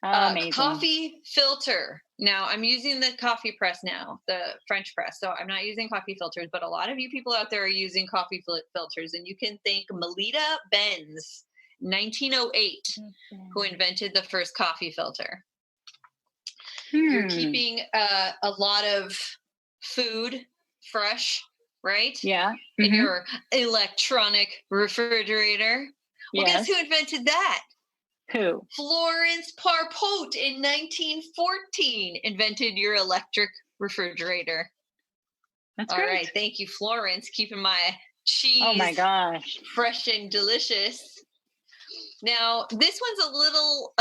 Amazing. Coffee filter. Now, I'm using the coffee press now, the French press. So I'm not using coffee filters, but a lot of you people out there are using coffee filters. And you can thank Melita Benz, 1908, who invented the first coffee filter. You're keeping a lot of food fresh, right? Yeah. In your electronic refrigerator. Well, guess who invented that? Who? Florence Parpote in 1914 invented your electric refrigerator. That's great. All right. Thank you, Florence, keeping my cheese fresh and delicious. Now, this one's a little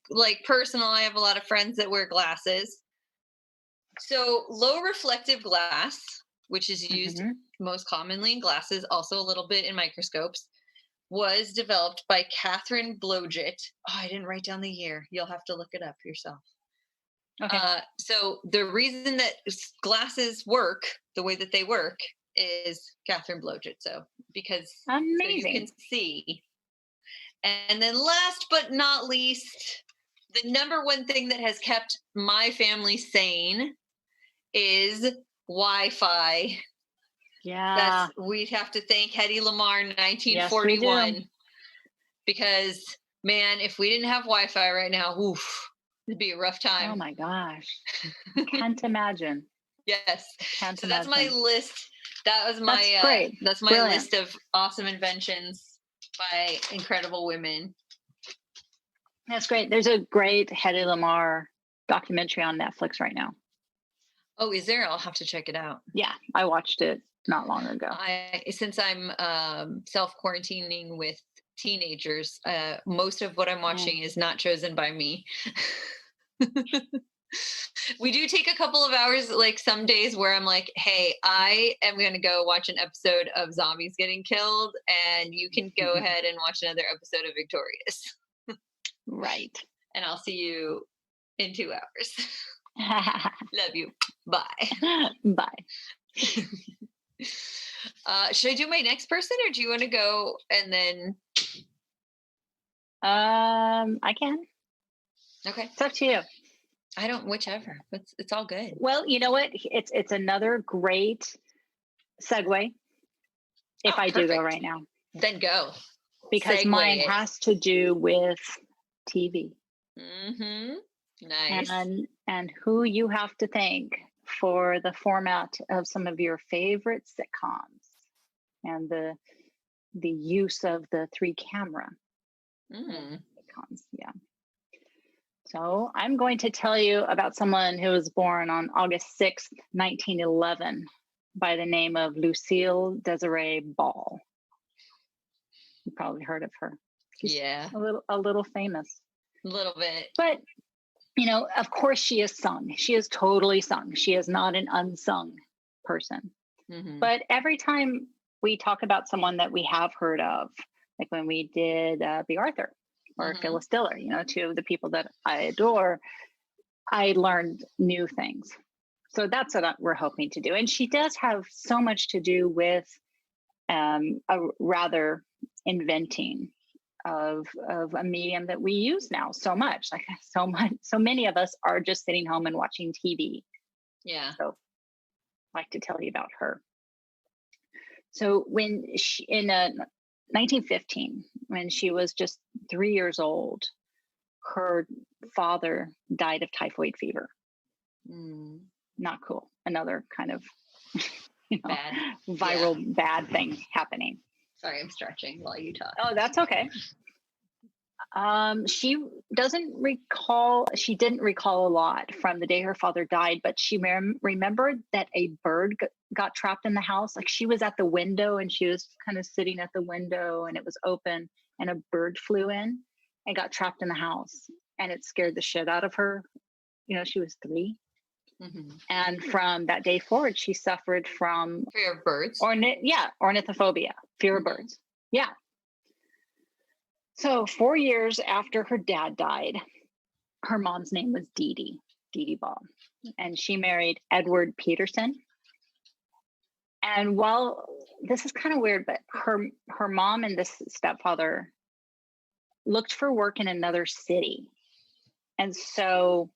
like personal. I have a lot of friends that wear glasses. So low reflective glass, which is used most commonly in glasses, also a little bit in microscopes, was developed by Catherine Blodgett. Oh, I didn't write down the year. You'll have to look it up yourself. Okay. So the reason that glasses work the way that they work is Catherine Blodgett. So because amazing. So you can see. And then last but not least, the number one thing that has kept my family sane is Wi-Fi. Yeah. We'd have to thank Hedy Lamarr in 1941 because Man, if we didn't have Wi-Fi right now, oof, it'd be a rough time. Oh my gosh. Can't imagine. Yes. Can't So that's my imagine. list. That was That's my great. that's my Brilliant. list of awesome inventions by incredible women. That's great. There's a great Hedy Lamarr documentary on Netflix right now. Oh, is there? I'll have to check it out. Yeah, I watched it not long ago. Since I'm self-quarantining with teenagers, most of what I'm watching is not chosen by me. We do take a couple of hours, like some days where I'm like, hey, I am going to go watch an episode of zombies getting killed, and you can go ahead and watch another episode of Victorious. Right. And I'll see you in 2 hours. Love you. Bye. Bye. Should I do my next person, or do you want to go and then? I can. Okay. It's up to you. I don't, whichever. It's all good. Well, you know what? It's another great segue. If I do go right now. Then go. Because mine has to do with TV. Mm-hmm. Nice. And who you have to thank for the format of some of your favorite sitcoms and the use of the 3-camera sitcoms. Yeah. So I'm going to tell you about someone who was born on August 6th, 1911, by the name of Lucille Desiree Ball. You probably heard of her. She's a little famous. A little bit. But, you know, of course she is sung. She is totally sung. She is not an unsung person. Mm-hmm. But every time we talk about someone that we have heard of, like when we did the Arthur, or Phyllis Diller, you know, 2 of the people that I adore, I learned new things. So that's what we're hoping to do. And she does have so much to do with a rather inventing of a medium that we use now so much. Like so many of us are just sitting home and watching TV. Yeah. So I'd like to tell you about her. So when she, in 1915, when she was just 3 years old, her father died of typhoid fever. Not cool. Another kind of viral bad thing happening. Sorry, I'm stretching while you talk. Oh, that's okay. She didn't recall a lot from the day her father died, but she remembered that a bird got trapped in the house. Like she was at the window and she was kind of sitting at the window and it was open and a bird flew in and got trapped in the house, and it scared the shit out of her. You know, she was 3. Mm-hmm. And from that day forward, she suffered from fear of birds. Ornithophobia, fear of birds. Yeah. So 4 years after her dad died, her mom's name was Dee Ball, and she married Edward Peterson. And while this is kind of weird, but her mom and this stepfather looked for work in another city. And so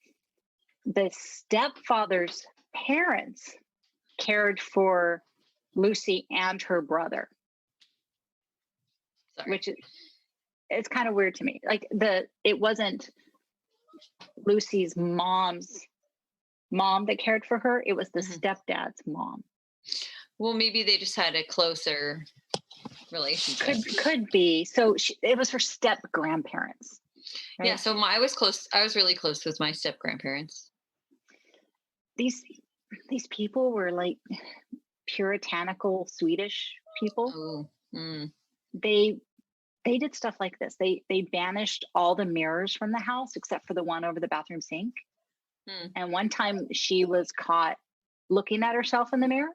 the stepfather's parents cared for Lucy and her brother. Sorry. Which is, it's kind of weird to me. Like it wasn't Lucy's mom's mom that cared for her. It was the stepdad's mom. Well, maybe they just had a closer relationship. Could be. So it was her step grandparents. Right? Yeah. So I was really close with my step grandparents. These people were like puritanical Swedish people. Oh. They did stuff like this. They banished all the mirrors from the house except for the one over the bathroom sink. And one time she was caught looking at herself in the mirror,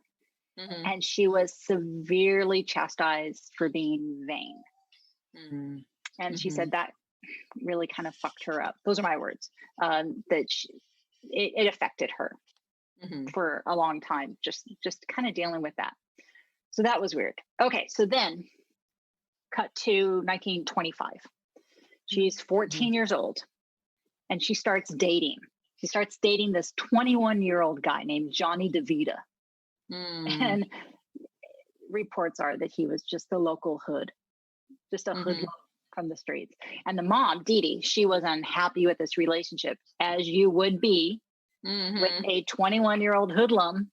and she was severely chastised for being vain. And she said that really kind of fucked her up. Those are my words. That it affected her for a long time, just kind of dealing with that. So that was weird. Okay, so then cut to 1925. She's 14 years old, and she starts dating. She starts dating this 21-year-old guy named Johnny DeVita. And reports are that he was just a local hood, just a hood from the streets. And the mom, Dee Dee, she was unhappy with this relationship, as you would be with a 21-year-old hoodlum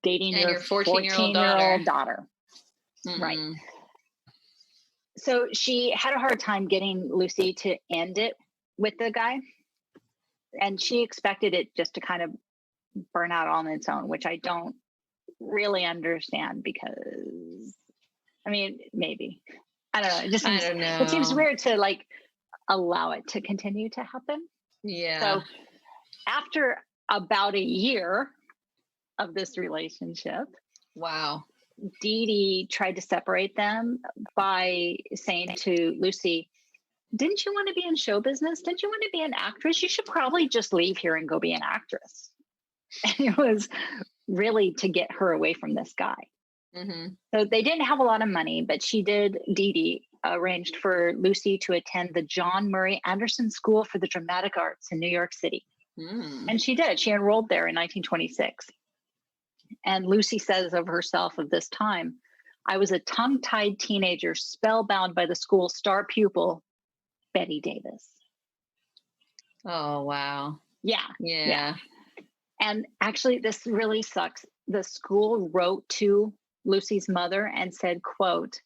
dating and your 14-year-old daughter. Right. So she had a hard time getting Lucy to end it with the guy. And she expected it just to kind of burn out on its own, which I don't really understand because, I mean, maybe. I don't know. It just seems, I don't know. It seems weird to like allow it to continue to happen. Yeah. So after about a year of this relationship, wow, Dee Dee tried to separate them by saying to Lucy, didn't you want to be in show business? Didn't you want to be an actress? You should probably just leave here and go be an actress. And it was really to get her away from this guy. So they didn't have a lot of money, but Dee Dee arranged for Lucy to attend the John Murray Anderson School for the Dramatic Arts in New York City. And she did. She enrolled there in 1926. And Lucy says of herself of this time, I was a tongue-tied teenager spellbound by the school's star pupil, Betty Davis. Oh, wow. Yeah. And actually, this really sucks. The school wrote to Lucy's mother and said, quote,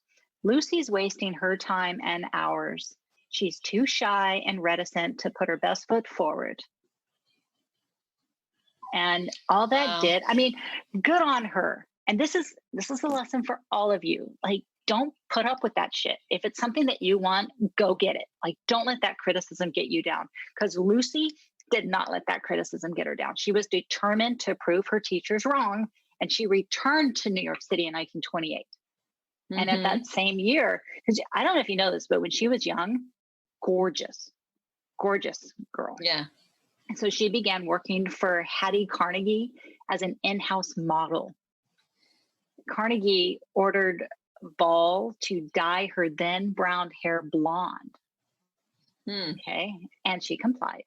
Lucy's wasting her time and ours. She's too shy and reticent to put her best foot forward. And all that did, I mean, good on her. And this is a lesson for all of you. Like, don't put up with that shit. If it's something that you want, go get it. Like, don't let that criticism get you down. Because Lucy did not let that criticism get her down. She was determined to prove her teachers wrong. And she returned to New York City in 1928. And at that same year, because I don't know if you know this, but when she was young, gorgeous girl. Yeah. And so she began working for Hattie Carnegie as an in-house model. Carnegie ordered Ball to dye her then brown hair blonde. Okay. And she complied.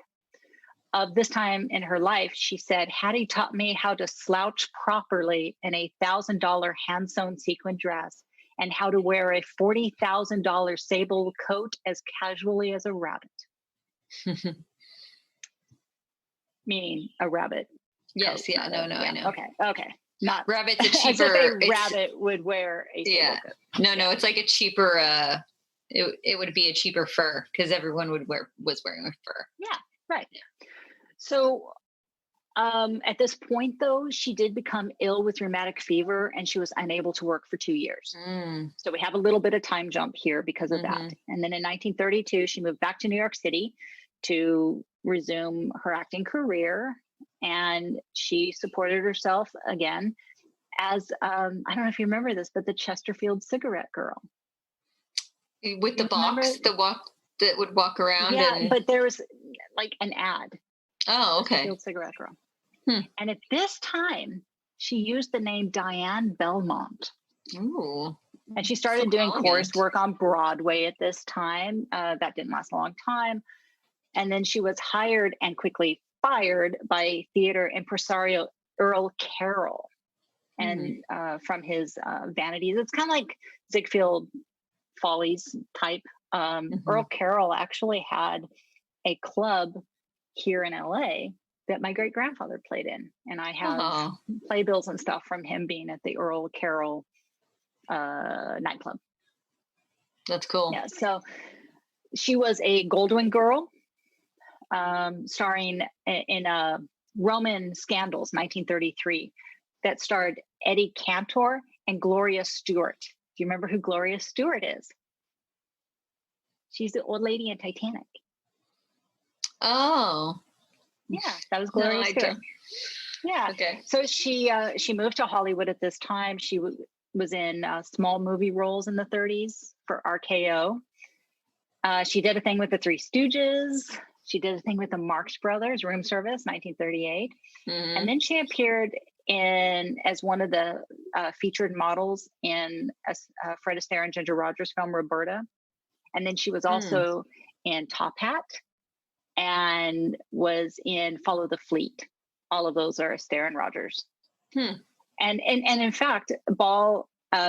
Of this time in her life, she said, Hattie taught me how to slouch properly in a $1,000 hand-sewn sequin dress and how to wear a $40,000 sable coat as casually as a rabbit. Meaning a rabbit. Yes. Coat, no, I know. Okay. Not rabbit's a cheaper. As if a rabbit would wear a sable coat. No, it's like a cheaper. It would be a cheaper fur because everyone was wearing a fur. Yeah, right. So at this point, though, she did become ill with rheumatic fever and she was unable to work for 2 years. So we have a little bit of time jump here because of that. And then in 1932, she moved back to New York City to resume her acting career. And she supported herself again as, I don't know if you remember this, but the Chesterfield cigarette girl. With the box, that would walk around. Yeah, but there was like an ad. Oh, okay. Chesterfield cigarette girl. And at this time, she used the name Diane Belmont. Ooh. And she started doing chorus work on Broadway at this time. That didn't last a long time. And then she was hired and quickly fired by theater impresario Earl Carroll and from his Vanities. It's kind of like Ziegfeld Follies type. Earl Carroll actually had a club here in LA that my great grandfather played in. And I have playbills and stuff from him being at the Earl Carroll nightclub. That's cool. Yeah. So she was a Goldwyn girl, starring in Roman Scandals, 1933, that starred Eddie Cantor and Gloria Stewart. Do you remember who Gloria Stewart is? She's the old lady in Titanic. Oh. Yeah, that was Gloria Stewart. Yeah. Okay. So she moved to Hollywood at this time. She was in small movie roles in the 30s for RKO. She did a thing with the Three Stooges. She did a thing with the Marx Brothers, Room Service, 1938. And then she appeared as one of the featured models in Fred Astaire and Ginger Rogers' film Roberta. And then she was also in Top Hat and was in Follow the Fleet. All of those are Astaire and Rogers. And in fact,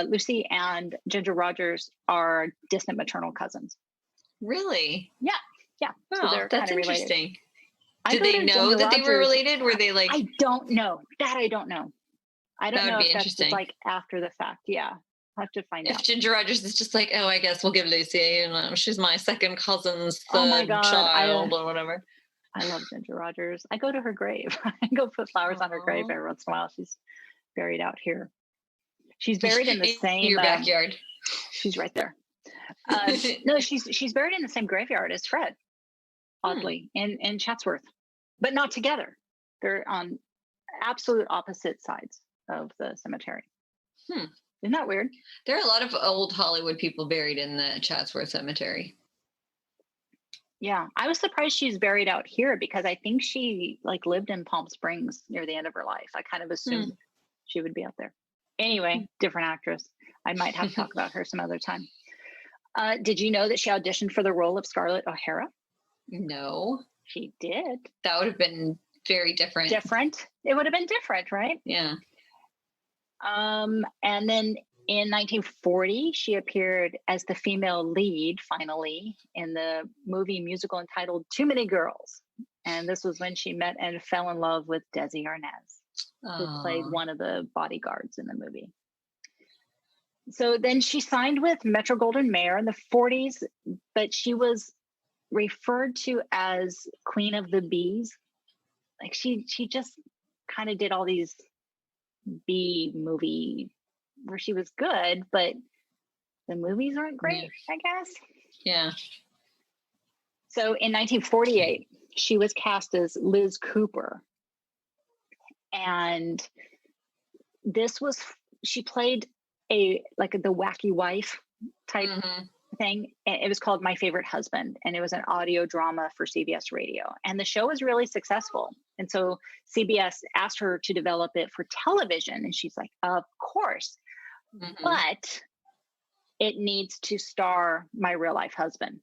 Lucy and Ginger Rogers are distant maternal cousins. Really? Yeah. Wow, So they're that's kind of related. interesting. I Did go they to know Ginger that they were Rogers. related? Were they like? I don't know. That I don't know. I don't That would know be if that's interesting. just like after the fact. Yeah. I'll have to find If out. Ginger Rogers is just like, oh, I guess we'll give Lucy, you know, she's my second cousin's Oh my third God, child or whatever. I love Ginger Rogers. I go to her grave. I go put flowers on her grave every once in a while. She's buried out here. She's buried in the same your backyard. She's right there. No, she's buried in the same graveyard as Fred, oddly, in Chatsworth, but not together. They're on absolute opposite sides of the cemetery. Isn't that weird? There are a lot of old Hollywood people buried in the Chatsworth Cemetery. Yeah, I was surprised she's buried out here because I think she like lived in Palm Springs near the end of her life. I kind of assumed she would be out there. Anyway, different actress. I might have to talk about her some other time. Did you know that she auditioned for the role of Scarlett O'Hara? No. She did. That would have been very different. It would have been different, right? Yeah. And then in 1940, she appeared as the female lead, finally, in the movie musical entitled Too Many Girls. And this was when she met and fell in love with Desi Arnaz, who played one of the bodyguards in the movie. So then she signed with Metro-Goldwyn-Mayer in the 40s, but she was referred to as Queen of the Bees. Like she just kind of did all these B movie where she was good, but the movies aren't great, I guess. Yeah. So in 1948, she was cast as Liz Cooper. And she played the wacky wife type thing. It was called My Favorite Husband, and it was an audio drama for CBS radio. And the show was really successful. And so CBS asked her to develop it for television. And she's like, of course, but it needs to star my real life husband,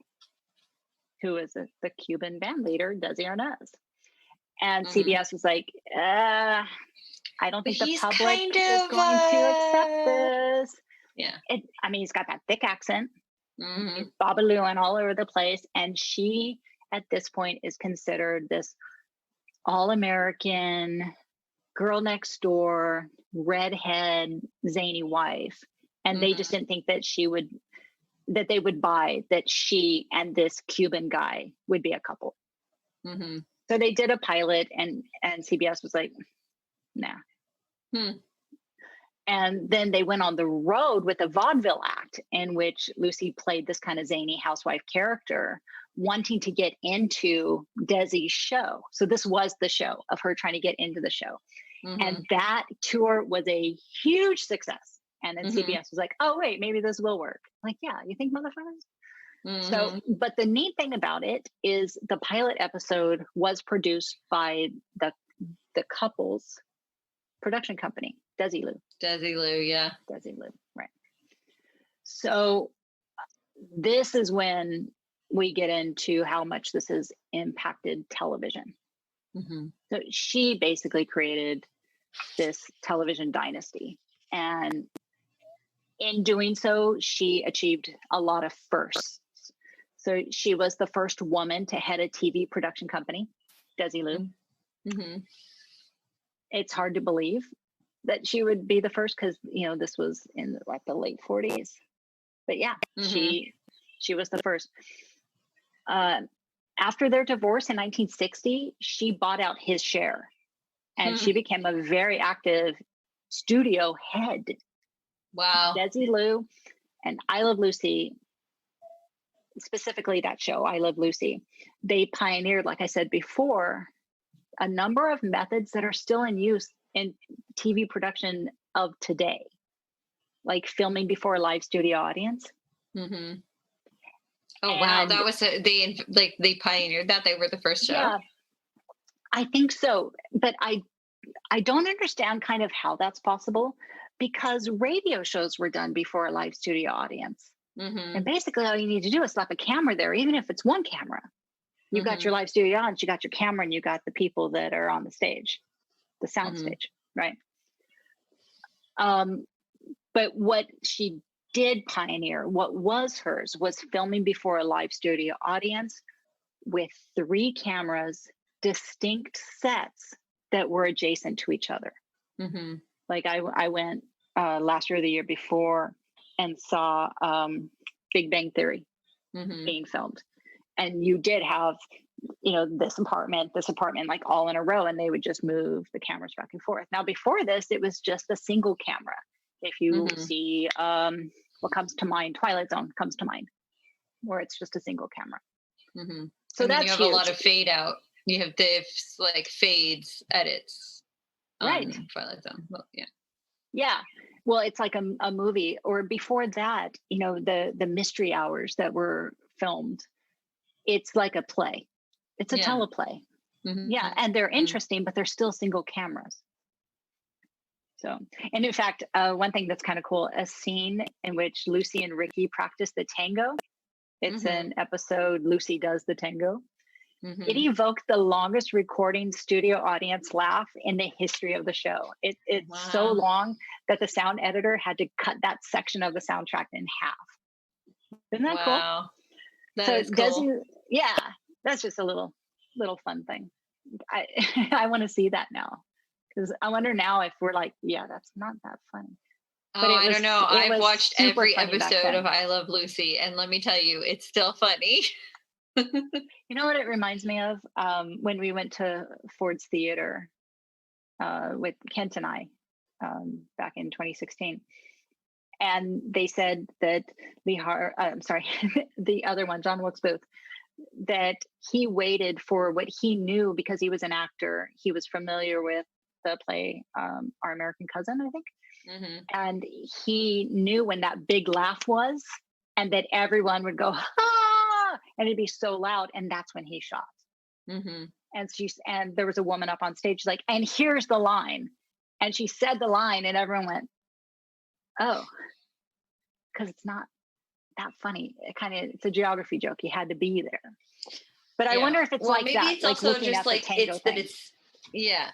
who is the Cuban band leader, Desi Arnaz. And CBS was like, I don't think the public is going to accept this. Yeah. He's got that thick accent. He's babalooing all over the place. And she, at this point, is considered this all-American, girl next door, redhead, zany wife. And they just didn't think that they would buy that she and this Cuban guy would be a couple. So they did a pilot, and CBS was like, nah. And then they went on the road with a vaudeville act in which Lucy played this kind of zany housewife character, wanting to get into Desi's show. So this was the show of her trying to get into the show. And that tour was a huge success. And then CBS was like, oh, wait, maybe this will work. Like, yeah, you think, motherfuckers? So, but the neat thing about it is the pilot episode was produced by the couple's production company, Desilu. Desilu, yeah. Desilu, right. So this is when we get into how much this has impacted television. So she basically created this television dynasty. And in doing so, she achieved a lot of firsts. So she was the first woman to head a TV production company, Desilu. It's hard to believe that she would be the first because, this was in the late 40s. But yeah, she was the first. After their divorce in 1960, she bought out his share and she became a very active studio head. Wow. Desilu and I Love Lucy, specifically that show, I Love Lucy, they pioneered, like I said before, a number of methods that are still in use in TV production of today, like filming before a live studio audience. Oh, wow. That was they pioneered that. They were the first show. Yeah, I think so. But I don't understand kind of how that's possible, because radio shows were done before a live studio audience. And basically all you need to do is slap a camera there, even if it's one camera. You got your live studio audience, you got your camera, and you got the people that are on the stage, the sound stage, right? But what she did pioneer. What was hers was filming before a live studio audience with 3 cameras, distinct sets that were adjacent to each other. Mm-hmm. Like I went last year or the year before and saw Big Bang Theory being filmed. And you did have, this apartment, like all in a row, and they would just move the cameras back and forth. Now, before this, it was just a single camera. If you see what comes to mind, Twilight Zone comes to mind, where it's just a single camera. Mm-hmm. So that's you have huge. a lot of fade out. You have the like fades edits. Right. Twilight Zone. Well, yeah. Yeah. Well, it's like a movie. Or before that, the mystery hours that were filmed, it's like a play. It's a teleplay. Mm-hmm. Yeah. And they're interesting, but they're still single cameras. So, and in fact, one thing that's kind of cool, a scene in which Lucy and Ricky practice the tango. It's an episode, Lucy Does the Tango. Mm-hmm. It evoked the longest recording studio audience laugh in the history of the show. It's so long that the sound editor had to cut that section of the soundtrack in half. Isn't that cool? That is cool. That's just a little fun thing. I want to see that now, because I wonder now if we're like, that's not that funny. But I don't know. I've watched every episode of I Love Lucy, and let me tell you, it's still funny. You know what it reminds me of? When we went to Ford's Theater with Kent and I back in 2016. And they said that the other one, John Wilkes Booth, that he waited for what he knew because he was an actor. He was familiar with the play Our American Cousin, I think. Mm-hmm. And he knew when that big laugh was, and that everyone would go, ah, and it'd be so loud. And that's when he shot. Mm-hmm. And there was a woman up on stage, like, and here's the line. And she said the line, and everyone went, oh, because it's not that funny. It's a geography joke. You had to be there. But I wonder if it's like maybe that. It's like also just like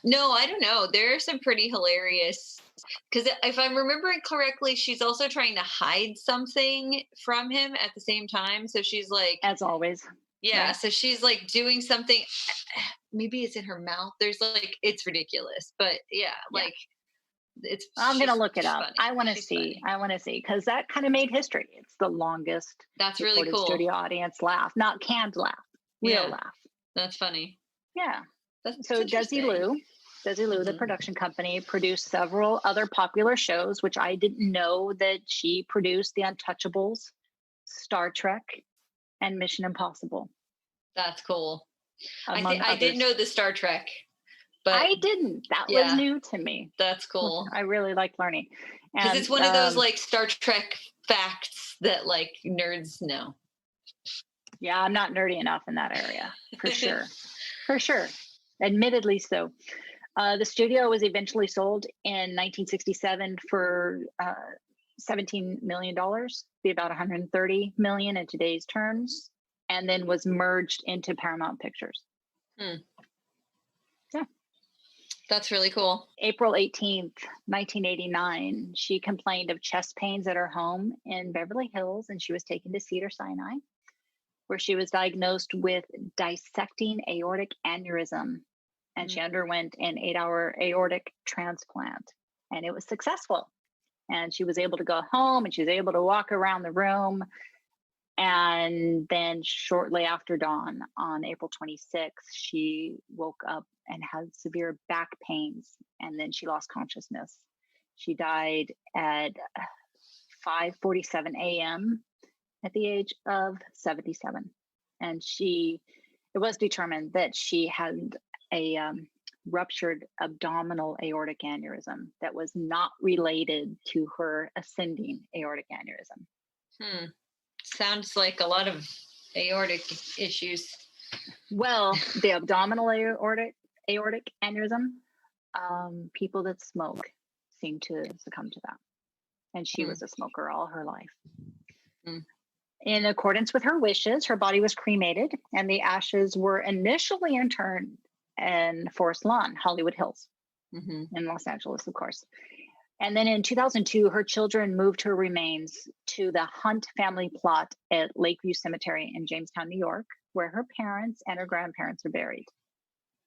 No, I don't know. There are some pretty hilarious, because if I'm remembering correctly, she's also trying to hide something from him at the same time. So she's like, as always. Yeah. Right. So she's like doing something. Maybe it's in her mouth. There's like, it's ridiculous, but like I'm going to look it up. Funny. I want to see, because that kind of made history. It's the longest. That's really cool. Studio audience laugh, not canned laugh, real laugh. That's funny. Yeah. So Desi Lou, the production company, produced several other popular shows, which I didn't know that she produced: The Untouchables, Star Trek, and Mission Impossible. That's cool. I didn't know the Star Trek, but I didn't. That was new to me. That's cool. I really like learning. Because it's one of those like Star Trek facts that like nerds know. Yeah, I'm not nerdy enough in that area, for sure. For sure. Admittedly so. The studio was eventually sold in 1967 for $17 million, be about $130 million in today's terms, and then was merged into Paramount Pictures. Yeah. That's really cool. April 18th, 1989, she complained of chest pains at her home in Beverly Hills, and she was taken to Cedars-Sinai, where she was diagnosed with dissecting aortic aneurysm, and she underwent an 8-hour aortic transplant, and it was successful. And she was able to go home, and she was able to walk around the room. And then shortly after dawn on April 26th, she woke up and had severe back pains, and then she lost consciousness. She died at 5:47 a.m. at the age of 77. And it was determined that she had a ruptured abdominal aortic aneurysm that was not related to her ascending aortic aneurysm. Sounds like a lot of aortic issues. Well, the abdominal aortic aneurysm, people that smoke seem to succumb to that. And she was a smoker all her life. In accordance with her wishes, her body was cremated, and the ashes were initially interned in Forest Lawn, Hollywood Hills, in Los Angeles, of course. And then in 2002, her children moved her remains to the Hunt family plot at Lakeview Cemetery in Jamestown, New York, where her parents and her grandparents are buried,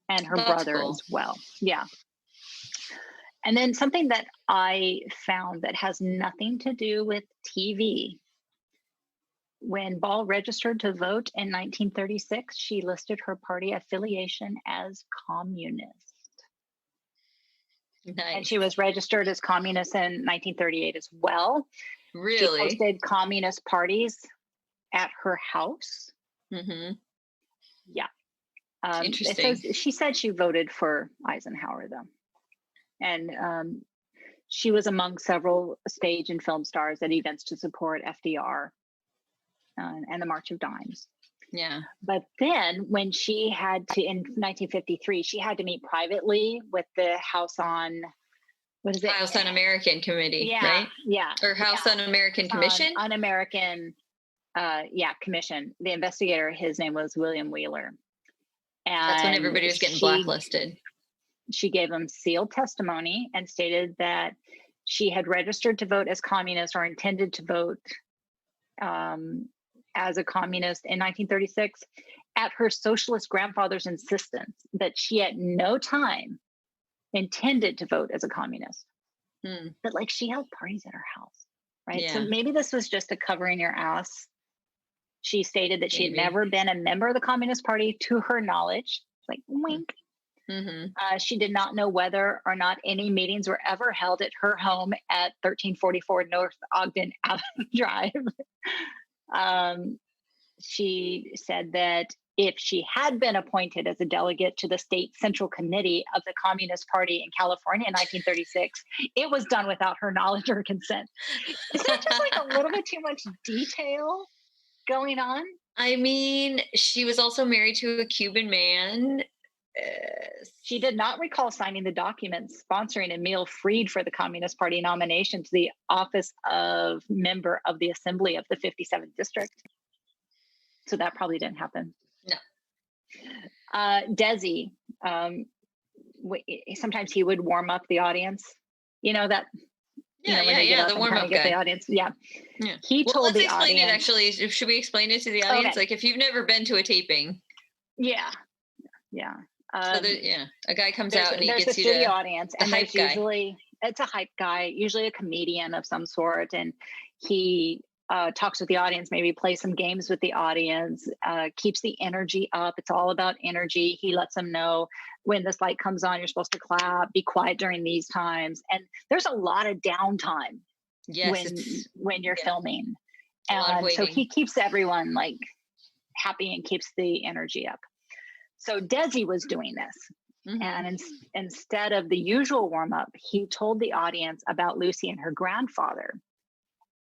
and her That's brother cool. as well. Yeah. And then something that I found that has nothing to do with TV. When Ball registered to vote in 1936, she listed her party affiliation as communist. Nice. And she was registered as communist in 1938 as well. Really? She hosted communist parties at her house. Mm-hmm. Yeah. Interesting. So she said she voted for Eisenhower, though. And she was among several stage and film stars at events to support FDR and the March of Dimes. Yeah. But then when she had to, in 1953, she had to meet privately with the House on, what is it? House Un-American Committee, Yeah, right? Yeah. Or House Un-American Commission? Un-American, Commission. The investigator, his name was William Wheeler. And that's when everybody was getting blacklisted. She gave him sealed testimony and stated that she had registered to vote as communist or intended to vote as a communist in 1936 at her socialist grandfather's insistence, that she at no time intended to vote as a communist. But like, she held parties at her house, right? Yeah. So maybe this was just a covering your ass. She stated that she had never been a member of the Communist Party to her knowledge. Like, wink. Mm-hmm. She did not know whether or not any meetings were ever held at her home at 1344 North Ogden Drive. She said that if she had been appointed as a delegate to the state central committee of the Communist Party in California in 1936, it was done without her knowledge or consent. Is that just like a little bit too much detail going on? I mean, she was also married to a Cuban man. She did not recall signing the documents sponsoring a meal freed for the Communist Party nomination to the office of member of the Assembly of the 57th District. So that probably didn't happen. No. Desi, sometimes he would warm up the audience. You know that? The warm-up guy. The audience. Yeah. He well, told let's the explain audience. It actually. Should we explain it to the audience? Okay. Like, if you've never been to a taping. Yeah. So a guy comes out and he gets you studio audience, and hype guy. It's a hype guy, usually a comedian of some sort, and he talks with the audience, maybe plays some games with the audience, keeps the energy up. It's all about energy. He lets them know when this light comes on, you're supposed to clap, be quiet during these times. And there's a lot of downtime when you're filming. And so he keeps everyone like happy and keeps the energy up. So Desi was doing this. Mm-hmm. And instead of the usual warm up, he told the audience about Lucy and her grandfather.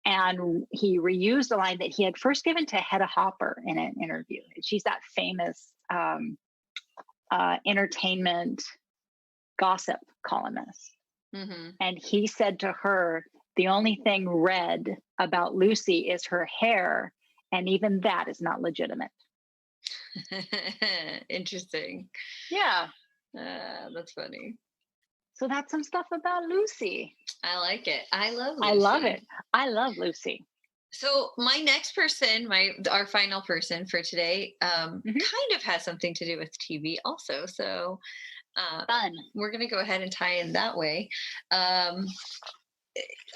And he reused a line that he had first given to Hedda Hopper in an interview. She's that famous entertainment gossip columnist. Mm-hmm. And he said to her, the only thing red about Lucy is her hair. And even that is not legitimate. Interesting. Yeah. That's funny. So that's some stuff about Lucy. I like it. I love Lucy. I love it. I love Lucy. So my next person, our final person for today, kind of has something to do with TV also. So fun. We're going to go ahead and tie in that way. A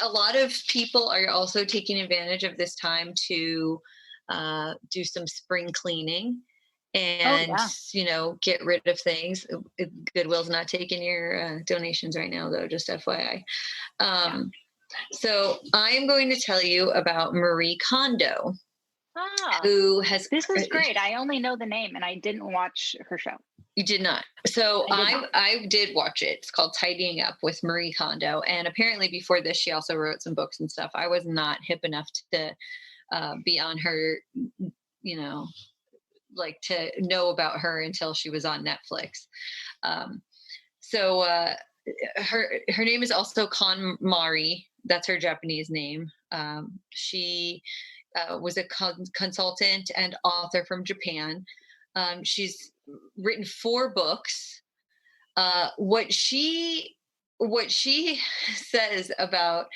lot of people are also taking advantage of this time to do some spring cleaning and, get rid of things. Goodwill's not taking your donations right now, though, just FYI. So I'm going to tell you about Marie Kondo, who has... This is great. I only know the name, and I didn't watch her show. You did not. So I did watch it. It's called Tidying Up with Marie Kondo. And apparently before this, she also wrote some books and stuff. I was not hip enough to be on her, like to know about her until she was on Netflix. So her name is also KonMari. That's her Japanese name. She was a consultant and author from Japan. She's written 4 books. What she what she says about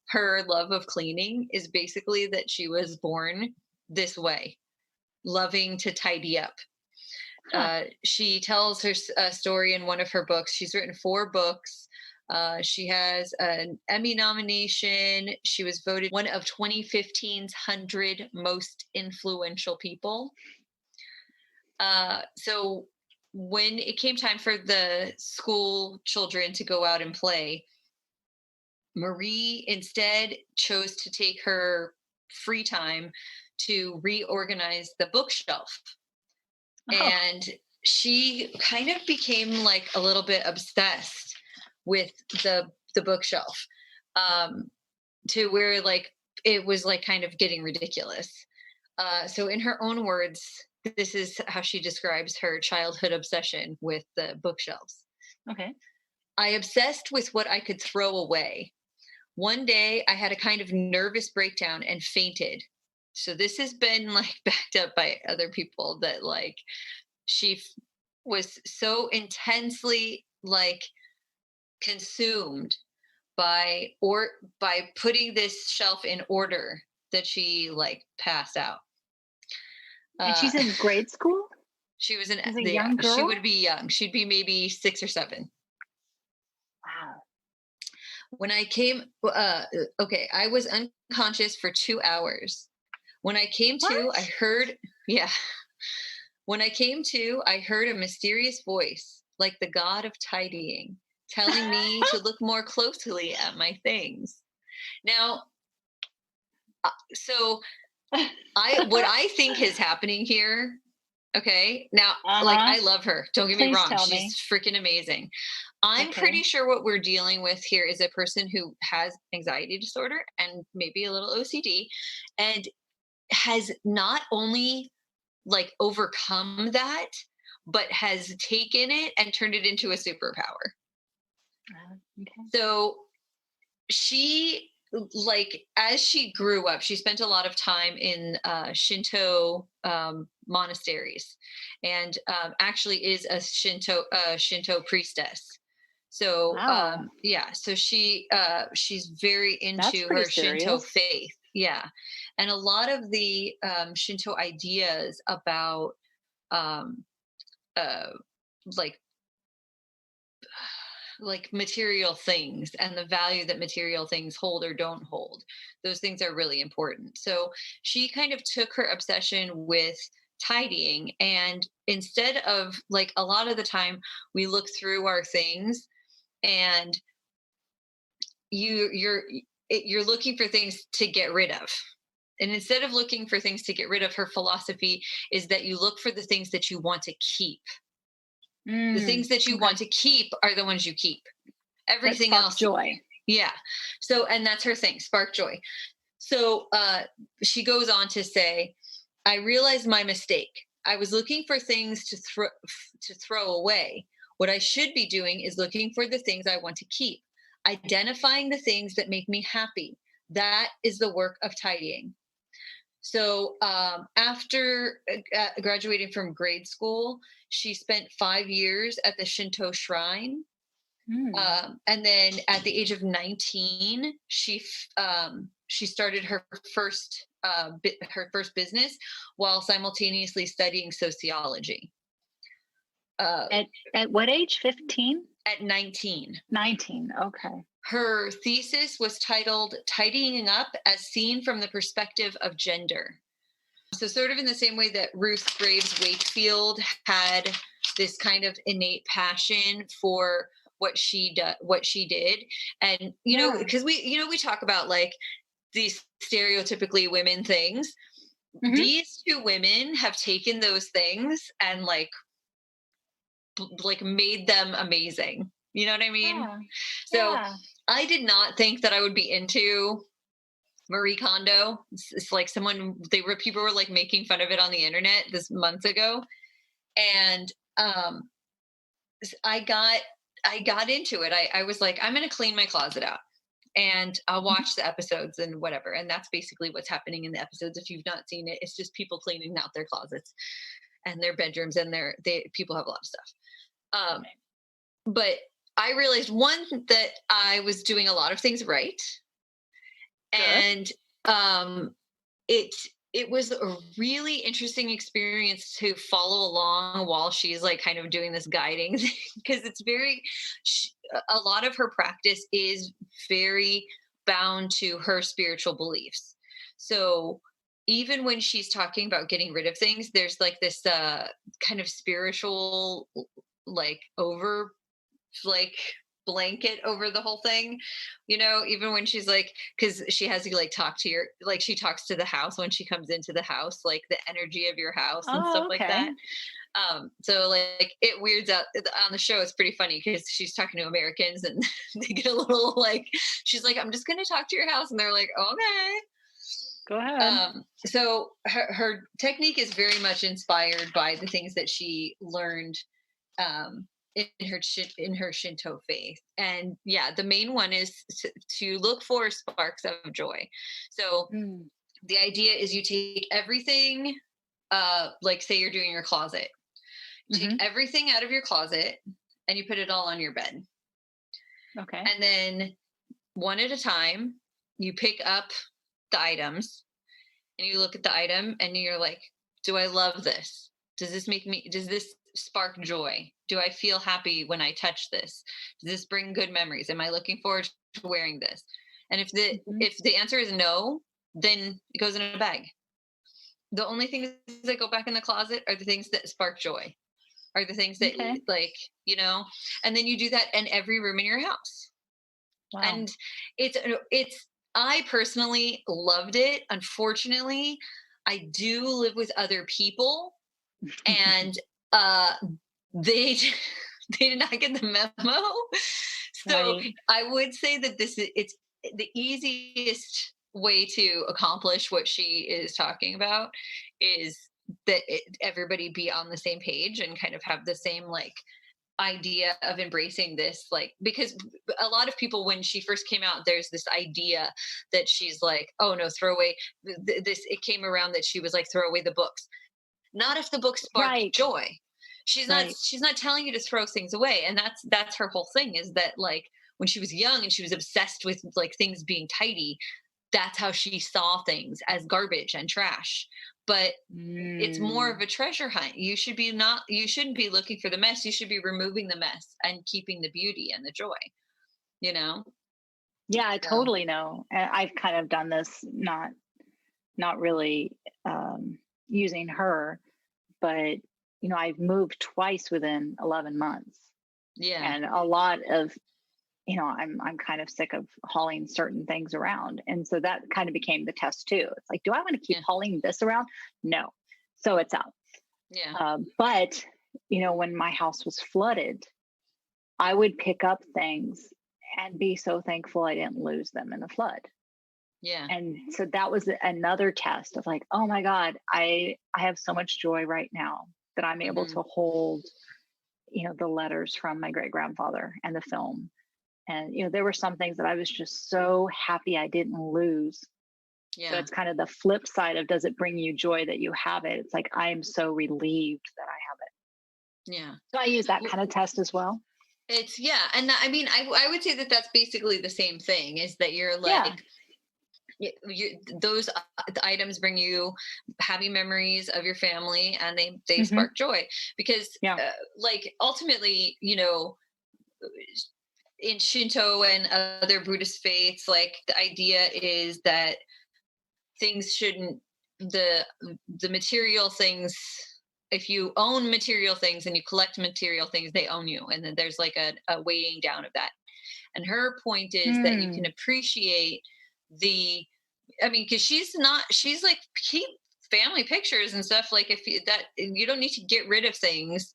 her love of cleaning is basically that she was born this way, loving to tidy up. She tells her story in one of her books. She's written 4 books. She has an Emmy nomination. She was voted one of 2015's 100 most influential people. So when it came time for the school children to go out and play, Marie instead chose to take her free time to reorganize the bookshelf. And she kind of became like a little bit obsessed with the bookshelf, to where like it was like kind of getting ridiculous. So in her own words, this is how she describes her childhood obsession with the bookshelves. Okay. I obsessed with what I could throw away. One day I had a kind of nervous breakdown and fainted. So this has been like backed up by other people that like she was so intensely like consumed by putting this shelf in order that she like passed out. And she's in grade school? She was a young girl? She would be young. She'd be maybe 6 or 7. Wow. When I came, I was unconscious for 2 hours. When I came to, I heard, When I came to, I heard a mysterious voice, like the god of tidying, telling me to look more closely at my things. Now, so what I think is happening here, okay, now, like, I love her. Don't get me wrong. She's freaking amazing. I'm pretty sure what we're dealing with here is a person who has anxiety disorder and maybe a little OCD, and has not only like overcome that, but has taken it and turned it into a superpower. So she, like, as she grew up, she spent a lot of time in Shinto monasteries, and actually is a Shinto priestess. So so she's very into her Shinto faith. Yeah. And a lot of the Shinto ideas about like material things and the value that material things hold or don't hold, those things are really important. So she kind of took her obsession with tidying, and instead of, like, a lot of the time we look through our things and you're looking for things to get rid of. And instead of looking for things to get rid of, her philosophy is that you look for the things that you want to keep. The things that you want to keep are the ones you keep. Everything else, joy. Yeah. So, and that's her thing, spark joy. So she goes on to say, I realized my mistake. I was looking for things to throw away. What I should be doing is looking for the things I want to keep, identifying the things that make me happy. That is the work of tidying. So after graduating from grade school, she spent 5 years at the Shinto shrine. And then at the age of 19, she started her first business while simultaneously studying sociology. At what age? 15? At 19. 19. Okay. Her thesis was titled Tidying Up as Seen from the Perspective of Gender. So sort of in the same way that Ruth Graves Wakefield had this kind of innate passion for what she did. And, you know, because we talk about like these stereotypically women things. Mm-hmm. These 2 women have taken those things and like made them amazing. You know what I mean? Yeah. So I did not think that I would be into Marie Kondo. It's like people were like making fun of it on the internet this months ago. And I got into it. I was like, I'm going to clean my closet out and I'll watch the episodes and whatever. And that's basically what's happening in the episodes. If you've not seen it, it's just people cleaning out their closets and their bedrooms, and people have a lot of stuff. But I realized one, that I was doing a lot of things right. Good. And um it it was a really interesting experience to follow along while she's like kind of doing this guiding thing, because it's very a lot of her practice is very bound to her spiritual beliefs. So even when she's talking about getting rid of things, there's like this kind of spiritual like over like blanket over the whole thing, even when she's like, because she has you like talk to your, like she talks to the house when she comes into the house, like the energy of your house and Oh, stuff like okay. that. So like it weirds out on the show. It's pretty funny because she's talking to Americans and they get a little like, she's like, I'm just gonna talk to your house, and they're like, okay. Go ahead. So her technique is very much inspired by the things that she learned um, in her Shinto faith. And yeah, the main one is to look for sparks of joy. So Mm. the idea is you take everything, like say you're doing your closet, you Mm-hmm. take everything out of your closet and you put it all on your bed. Okay. And then one at a time, you pick up the items and you look at the item and you're like, do I love this? Does this spark joy? Do I feel happy when I touch this? Does this bring good memories? Am I looking forward to wearing this? And Mm-hmm. if the answer is no, then it goes in a bag. The only things that go back in the closet are the things that spark joy, are the things that Okay. like, and then you do that in every room in your house. Wow. And it's I personally loved it. Unfortunately, I do live with other people, and uh they they did not get the memo. So Right. I would say that it's the easiest way to accomplish what she is talking about is that everybody be on the same page and kind of have the same like idea of embracing this, like, because a lot of people, when she first came out, there's this idea that she's like, oh no, throw away this. It came around that she was like, throw away the books. Not if the books spark Right. joy. she's not Right. she's not telling you to throw things away. And that's her whole thing, is that like when she was young and she was obsessed with like things being tidy, that's how she saw things, as garbage and trash. But it's more of Mm. a treasure hunt. You shouldn't be looking for the mess. You should be removing the mess and keeping the beauty and the joy, you know? Yeah, I So totally know. And I've kind of done this, not really using her, but I've moved twice within 11 months, yeah. and a lot of I'm kind of sick of hauling certain things around, and so that kind of became the test too. It's like, do I want to keep Yeah. hauling this around? No, so it's out. Yeah. But when my house was flooded, I would pick up things and be so thankful I didn't lose them in the flood. Yeah. And so that was another test of like, oh my God, I have so much joy right now that I'm able Hmm. to hold, the letters from my great grandfather and the film. And there were some things that I was just so happy I didn't lose. So Yeah. it's kind of the flip side of, does it bring you joy that you have it? It's like, I am so relieved that I have it. Yeah. So I use that kind of test as well. It's yeah. And I mean, I would say that that's basically the same thing, is that you're Yeah. like, those items bring you happy memories of your family, and they Hmm. spark joy, because Yeah. like ultimately, in Shinto and other Buddhist faiths, like the idea is that things shouldn't the material things, if you own material things and you collect material things, they own you, and then there's like a weighing down of that. And her point is that you can Mm. appreciate the, I mean, because she's like, keep family pictures and stuff, like if you don't need to get rid of things,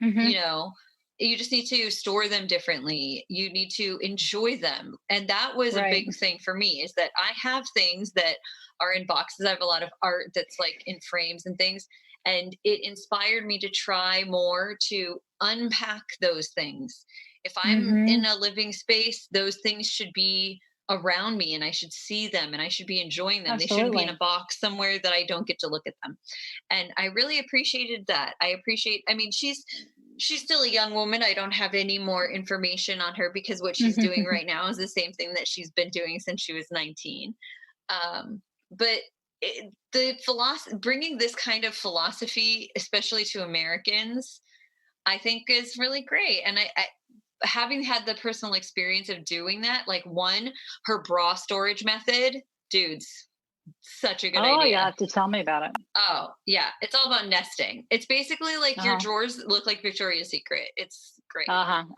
Hmm. you know you just need to store them differently. You need to enjoy them. And that was a Right. big thing for me, is that I have things that are in boxes. I have a lot of art that's like in frames and things, and it inspired me to try more to unpack those things. If I'm in Hmm. a living space, those things should be around me and I should see them and I should be enjoying them. They shouldn't be in a Absolutely. box somewhere that I don't get to look at them. And I really appreciated that. I mean, she's still a young woman. I don't have any more information on her because what she's doing right now is the same thing that she's been doing since she was 19. But bringing this kind of philosophy, especially to Americans, I think is really great. And I having had the personal experience of doing that, like her bra storage method, dudes, such a good idea. Oh, you have to tell me about it. Oh, yeah. It's all about nesting. It's basically like your drawers look like Victoria's Secret. It's great.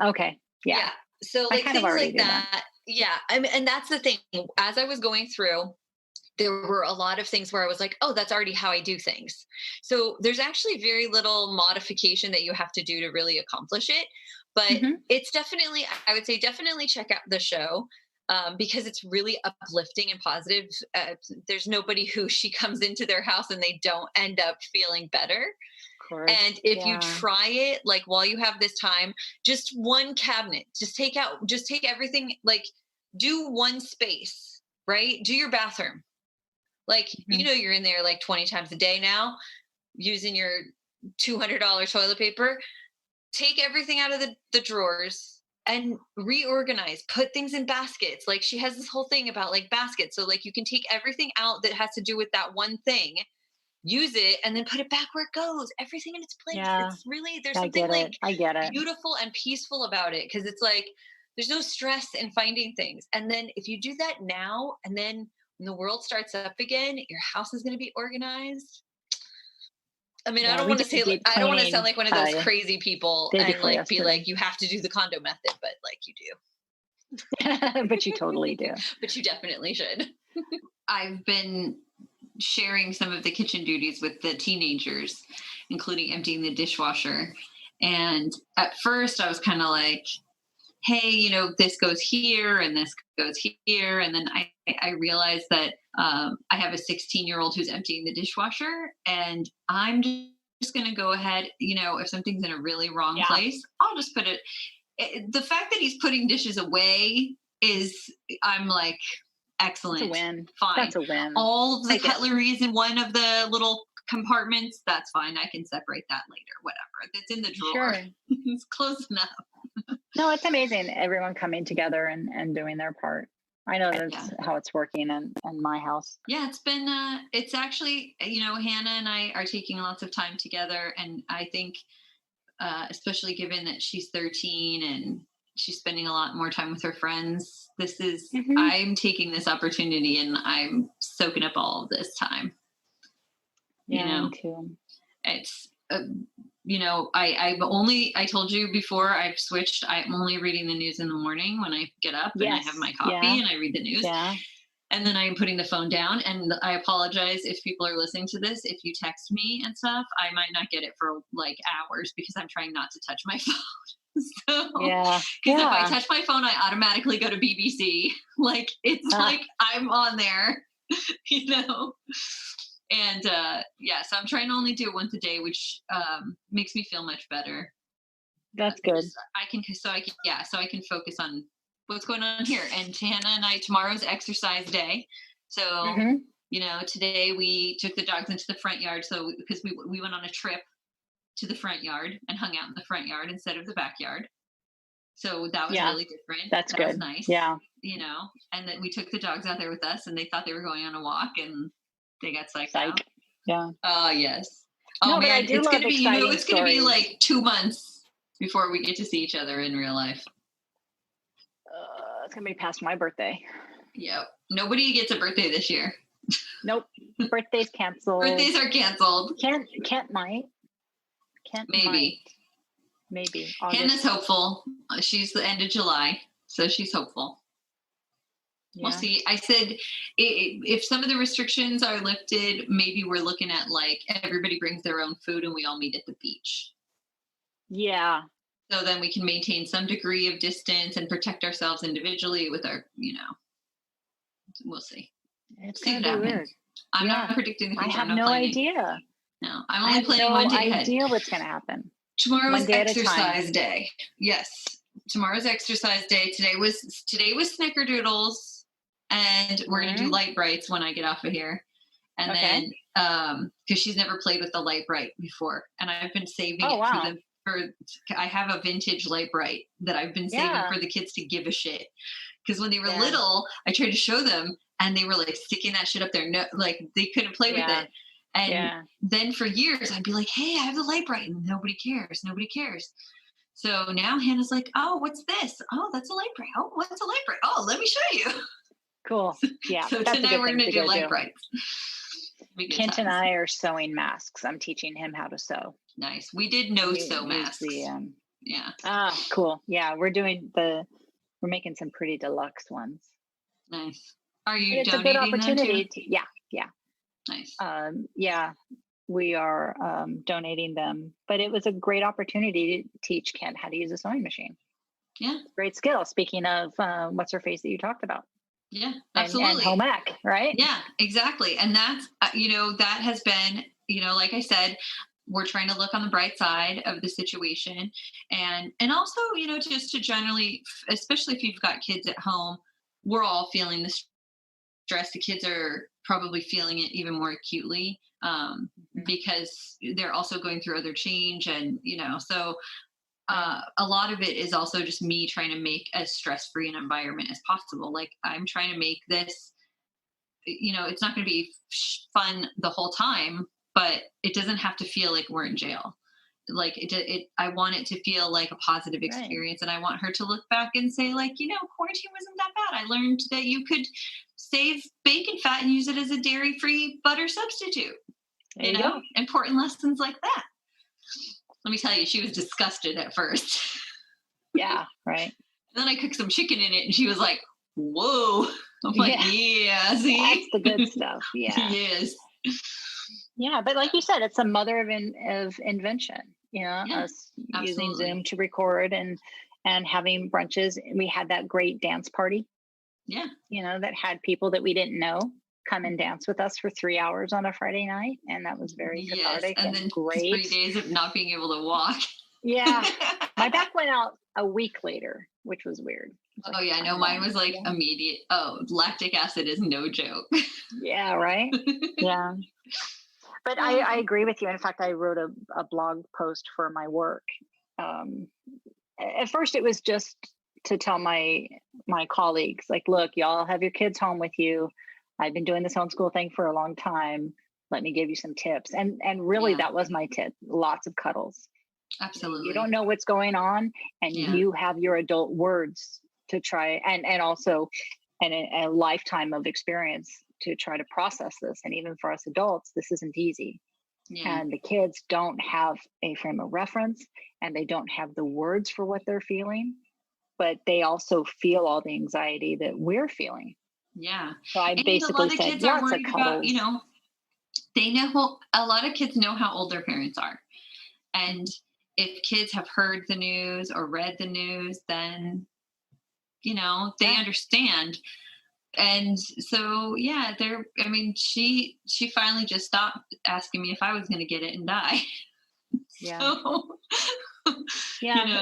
Okay. Yeah. So like things like that. Yeah. I mean, and that's the thing. As I was going through, there were a lot of things where I was like, oh, that's already how I do things. So there's actually very little modification that you have to do to really accomplish it. But it's definitely, I would say, definitely check out the show. Because it's really uplifting and positive. There's nobody who she comes into their house and they don't end up feeling better. And if you try it, like while you have this time, just one cabinet, just take everything, like do one space, right? Do your bathroom. Like, you're in there like 20 times a day now using your $200 toilet paper. Take everything out of the drawers and reorganize, put things in baskets. Like she has this whole thing about like baskets. So like you can take everything out that has to do with that one thing, use it, and then put it back where it goes. Everything in its place. Yeah, it's really, there's something like I get it. Beautiful and peaceful about it. Cause it's like, there's no stress in finding things. And then if you do that now, and then when the world starts up again, your house is going to be organized. I mean, I don't want to say, I don't want to sound like one of those crazy people and like be like, you have to do the Kondo method, but like you do. But you totally do. But you definitely should. I've been sharing some of the kitchen duties with the teenagers, including emptying the dishwasher. And at first I was kind of like, hey, this goes here and this goes here. And then I realized that I have a 16-year-old who's emptying the dishwasher, and I'm just going to go ahead, if something's in a really wrong place, I'll just put it. The fact that he's putting dishes away I'm like, excellent. That's a win. Fine. That's a win. All of the cutlery is in one of the little compartments. That's fine. I can separate that later, whatever. It's in the drawer. Sure. It's close enough. No, it's amazing. Everyone coming together and doing their part. I know that's how it's working in my house. Yeah, it's been, it's actually, Hannah and I are taking lots of time together. And I think, especially given that she's 13 and she's spending a lot more time with her friends, I'm taking this opportunity and I'm soaking up all of this time. Yeah, me too. It's, I told you before, I've switched. I'm only reading the news in the morning when I get up and I have my coffee and I read the news. Yeah. And then I'm putting the phone down, and I apologize if people are listening to this. If you text me and stuff, I might not get it for like hours because I'm trying not to touch my phone. So, because if I touch my phone, I automatically go to BBC. Like it's like I'm on there, And so I'm trying to only do it once a day, which makes me feel much better. That's good. I can focus on what's going on here. And Hannah and I, tomorrow's exercise day. So, today we took the dogs into the front yard. So because we went on a trip to the front yard and hung out in the front yard instead of the backyard. So that was really different. That was nice. Yeah. And then we took the dogs out there with us, and they thought they were going on a walk, and they got psyched out. Yeah. Oh, yes. Oh, no, man. It's going to be, it's going to be like 2 months before we get to see each other in real life. It's going to be past my birthday. Yep. Nobody gets a birthday this year. Nope. Birthday's canceled. Birthdays are canceled. Kent might. Maybe. August. Hannah's hopeful. She's the end of July, so she's hopeful. Yeah. We'll see. I said, if some of the restrictions are lifted, maybe we're looking at like everybody brings their own food and we all meet at the beach. Yeah. So then we can maintain some degree of distance and protect ourselves individually with our, we'll see. It's going to be weird. I'm not predicting the future. I have no idea. No, I'm only planning one day ahead. I have no idea what's going to happen. Tomorrow's exercise day. Yes. Tomorrow's exercise day. Today was snickerdoodles, and we're going to do light brights when I get off of here. And then, because she's never played with the light bright before, and I've been saving it for I have a vintage light bright that I've been saving for the kids to give a shit. Because when they were little, I tried to show them and they were like sticking that shit up their nose, like they couldn't play with it. And then for years I'd be like, hey, I have the light bright, and nobody cares. So now Hannah's like, oh, what's this? Oh, that's a light bright. Oh, what's a light bright? Oh, let me show you. Cool. Yeah. So tonight we're going to do light brights. Kent and I are sewing masks. I'm teaching him how to sew. Nice. We did sew masks. Yeah. Ah, cool. Yeah. We're making some pretty deluxe ones. Nice. Are you it's donating a good opportunity them too? Yeah. Nice. We are donating them, but it was a great opportunity to teach Kent how to use a sewing machine. Yeah. Great skill. Speaking of what's her face that you talked about. Yeah, absolutely. And home ec, right? Yeah, exactly. And that's, that has been, like I said, we're trying to look on the bright side of the situation. And also, just to generally, especially if you've got kids at home, we're all feeling the stress. The kids are probably feeling it even more acutely because they're also going through other change. And, so a lot of it is also just me trying to make as stress-free an environment as possible. Like I'm trying to make this, it's not going to be fun the whole time, but it doesn't have to feel like we're in jail. Like I want it to feel like a positive experience. And I want her to look back and say like, quarantine wasn't that bad. I learned that you could save bacon fat and use it as a dairy-free butter substitute, important lessons like that. Let me tell you, she was disgusted at first. Yeah, right. Then I cooked some chicken in it and she was like, whoa. I'm like, yeah, see? That's the good stuff. Yeah. Yes. Yeah, but like you said, it's a mother of invention, us absolutely. Using Zoom to record and having brunches. We had that great dance party. Yeah. That had people that we didn't know come and dance with us for 3 hours on a Friday night. And that was very cathartic and then great. 3 days of not being able to walk. Yeah. My back went out a week later, which was weird. Oh yeah, no, mine was like immediate. Oh, lactic acid is no joke. Yeah, right? Yeah. But I agree with you. In fact, I wrote a blog post for my work. At first it was just to tell my colleagues, like, look, y'all have your kids home with you. I've been doing this homeschool thing for a long time. Let me give you some tips. And really that was my tip. Lots of cuddles. Absolutely. You don't know what's going on and you have your adult words to try and also a lifetime of experience to try to process this. And even for us adults, this isn't easy. Yeah. And the kids don't have a frame of reference and they don't have the words for what they're feeling, but they also feel all the anxiety that we're feeling. Yeah. So I basically said, kids are worried about, they know, a lot of kids know how old their parents are. And if kids have heard the news or read the news, then, they understand. And so, she finally just stopped asking me if I was going to get it and die. Yeah. So,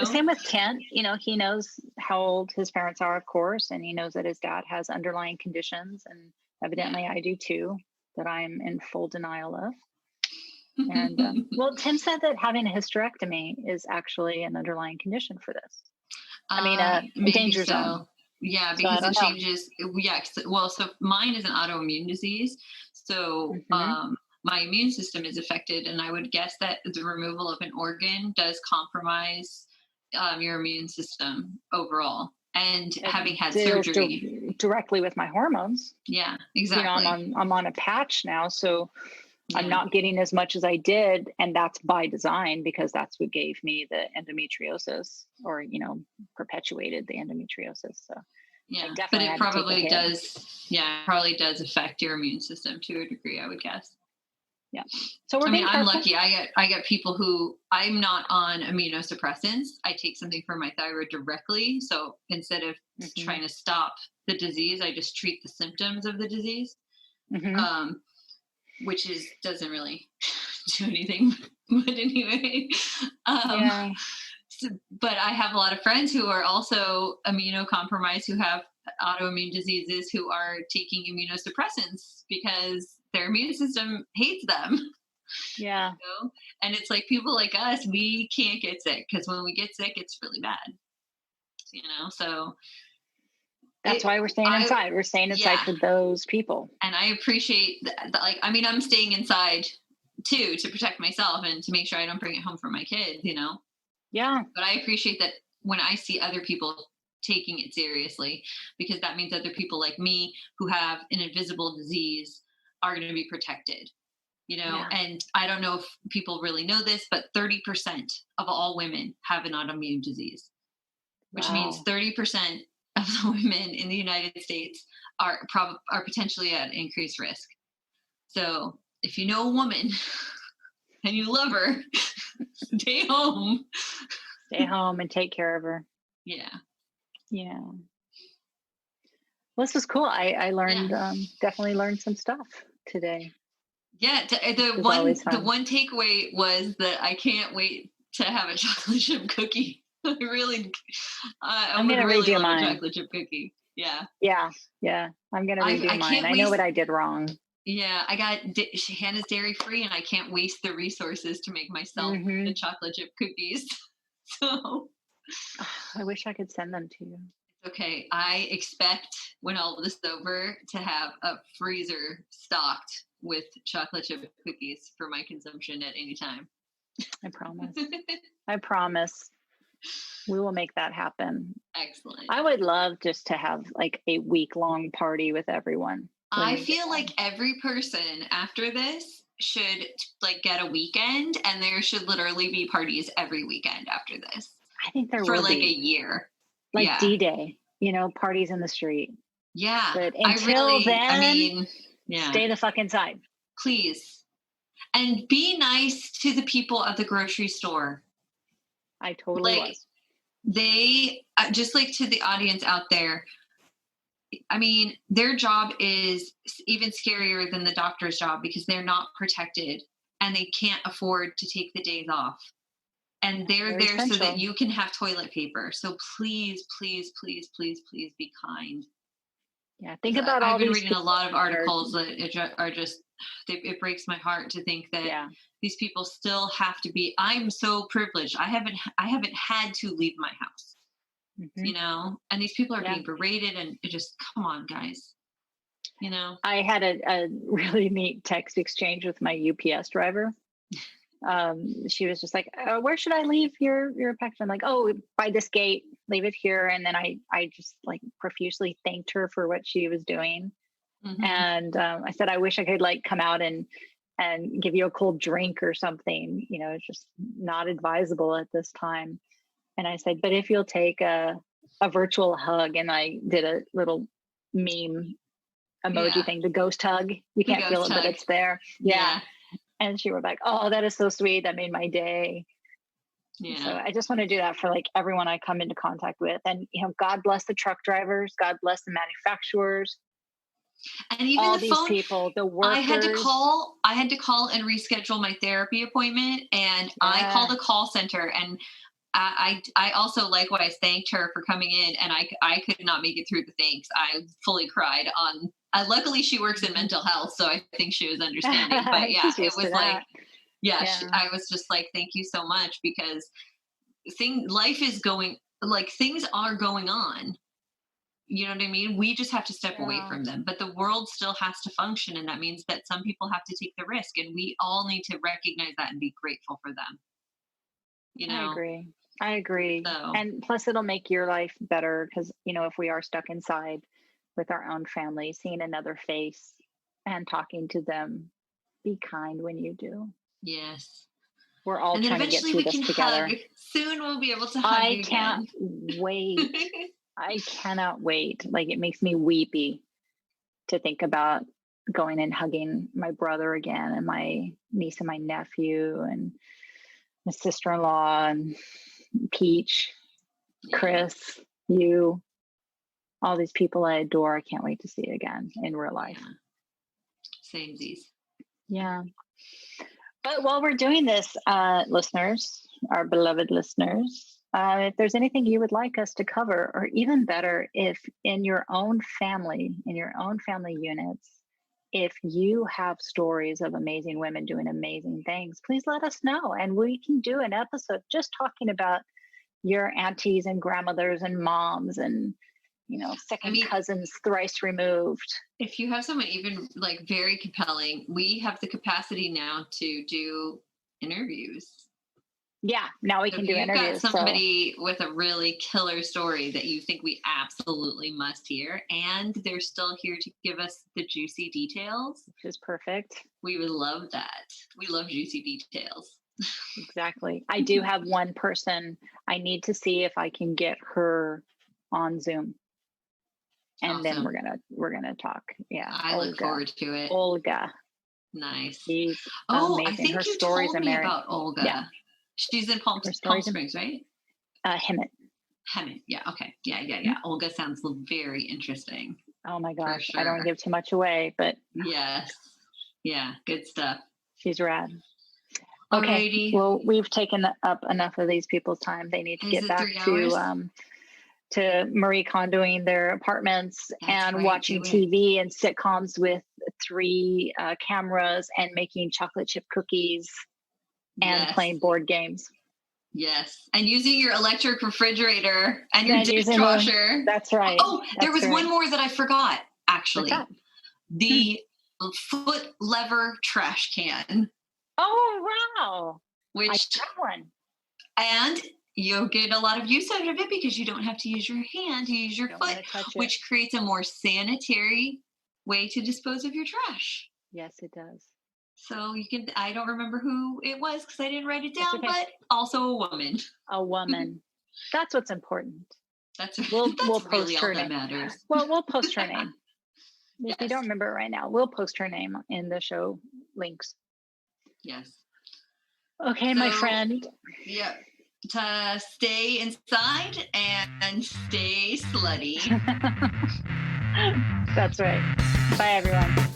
Same with Kent. He knows how old his parents are, of course, and he knows that his dad has underlying conditions, and evidently I do too, that I'm in full denial of. And Tim said that having a hysterectomy is actually an underlying condition for this. A danger zone. Yeah, because it changes. Yeah. Well, so mine is an autoimmune disease. So my immune system is affected. And I would guess that the removal of an organ does compromise your immune system overall. And having had surgery. Directly with my hormones. Yeah, exactly. I'm on a patch now. So I'm not getting as much as I did. And that's by design because that's what gave me the endometriosis or, perpetuated the endometriosis. So but it probably does. Yeah, it probably does affect your immune system to a degree, I would guess. Yeah. So I'm lucky. I get people who I'm not on immunosuppressants. I take something for my thyroid directly. So instead of trying to stop the disease, I just treat the symptoms of the disease. Which doesn't really do anything. But anyway, but I have a lot of friends who are also immunocompromised, who have autoimmune diseases, who are taking immunosuppressants because their immune system hates them. Yeah. You know? And it's like people like us, we can't get sick because when we get sick, it's really bad. So that's why we're staying inside. We're staying inside for those people. And I appreciate that. Like, I mean, I'm staying inside too to protect myself and to make sure I don't bring it home for my kids, Yeah. But I appreciate that when I see other people taking it seriously, because that means other people like me who have an invisible disease are going to be protected, And I don't know if people really know this, but 30% of all women have an autoimmune disease, which means 30% of the women in the United States are potentially at increased risk. So if you know a woman and you love her, stay home. Stay home and take care of her. Yeah. Yeah. Well, this was cool. I learned, definitely learned some stuff today. Yeah. The one takeaway was that I can't wait to have a chocolate chip cookie. I'm going to redo mine. A chocolate chip cookie. Yeah. Yeah. Yeah. I'm going to redo mine. I know what I did wrong. Yeah. I got Hannah's dairy free and I can't waste the resources to make myself the chocolate chip cookies. So I wish I could send them to you. Okay. I expect when all of this is over to have a freezer stocked with chocolate chip cookies for my consumption at any time. I promise. I promise. We will make that happen. Excellent. I would love just to have like a week-long party with everyone. I feel like every person after this should like get a weekend, and there should literally be parties every weekend after this. I think there for will like be. A year. Like D-Day, parties in the street. Yeah. But until then, stay the fuck inside. Please. And be nice to the people at the grocery store. I totally was. They, just like to the audience out there, I mean, their job is even scarier than the doctor's job because they're not protected and they can't afford to take the days off. And they're there essential. So that you can have toilet paper. So please, please, please, please, please be kind. Yeah, think about all these. I've been reading a lot of articles that are just, it breaks my heart to think that these people still have to be. I'm so privileged. I haven't had to leave my house, and these people are being berated, and it just, come on, guys. I had a really neat text exchange with my UPS driver. She was just like, where should I leave your package? I'm like, oh, by this gate, leave it here. And then I just like profusely thanked her for what she was doing. Mm-hmm. And I said, I wish I could like come out and give you a cold drink or something. It's just not advisable at this time. And I said, but if you'll take a virtual hug, and I did a little meme emoji thing, the ghost hug. You can't feel it, but it's there. Yeah. And she was like, oh, that is so sweet. That made my day. Yeah. So I just want to do that for like everyone I come into contact with. And, God bless the truck drivers. God bless the manufacturers. And even all these people, the workers. I had to call and reschedule my therapy appointment. And I called the call center, and I also likewise thanked her for coming in, and I could not make it through the thanks. I fully cried on. Luckily, she works in mental health, so I think she was understanding. But yeah, it was like, I was just like, thank you so much, because life is going, like, things are going on. You know what I mean? We just have to step away from them, but the world still has to function, and that means that some people have to take the risk, and we all need to recognize that and be grateful for them. I agree. So. And plus, it'll make your life better because, if we are stuck inside with our own family, seeing another face and talking to them, be kind when you do. Yes. We're all trying to get through this together. Hug. Soon we'll be able to hug again. I can't wait. I cannot wait. Like, it makes me weepy to think about going and hugging my brother again, and my niece and my nephew, and my sister-in-law, and Peach, Chris, you, all these people I adore. I can't wait to see again in real life. Samesies. Yeah. But while we're doing this, listeners, our beloved listeners, if there's anything you would like us to cover, or even better, if in your own family units, if you have stories of amazing women doing amazing things, please let us know. And we can do an episode just talking about your aunties and grandmothers and moms and, second cousins thrice removed. If you have someone even like very compelling, we have the capacity now to do interviews. Yeah, now we can do interviews. Got somebody with a really killer story that you think we absolutely must hear, and they're still here to give us the juicy details, which is perfect. We would love that. We love juicy details. Exactly. I do have one person. I need to see if I can get her on Zoom, and then we're gonna talk. Yeah, I look forward to it. Olga, nice. She's amazing. I think her you stories told me about Olga. Yeah. She's in Palm Springs, right? Hemet. Yeah. Okay. Yeah. Olga sounds very interesting. Oh my gosh. Sure. I don't want to give too much away, but yes. Yeah. Good stuff. She's rad. Okay. Alrighty. Well, we've taken up enough of these people's time. They need to get back to Marie Kondoing their apartments. That's and right, watching TV and sitcoms with 3 cameras and making chocolate chip cookies. And playing board games. Yes. And using your electric refrigerator and your dishwasher. That's right. Oh, there was one more that I forgot, actually. The foot lever trash can. Oh, wow. Which I got one. And you'll get a lot of use out of it because you don't have to use your hand, you use your foot, which creates a more sanitary way to dispose of your trash. Yes, it does. So I don't remember who it was because I didn't write it down, but also a woman. A woman. That's what's important. We'll post really her all name. That matters. Well, we'll post her name. If you don't remember it right now, we'll post her name in the show links. Yes. Okay, my friend. Yeah. To stay inside and stay slutty. That's right. Bye, everyone.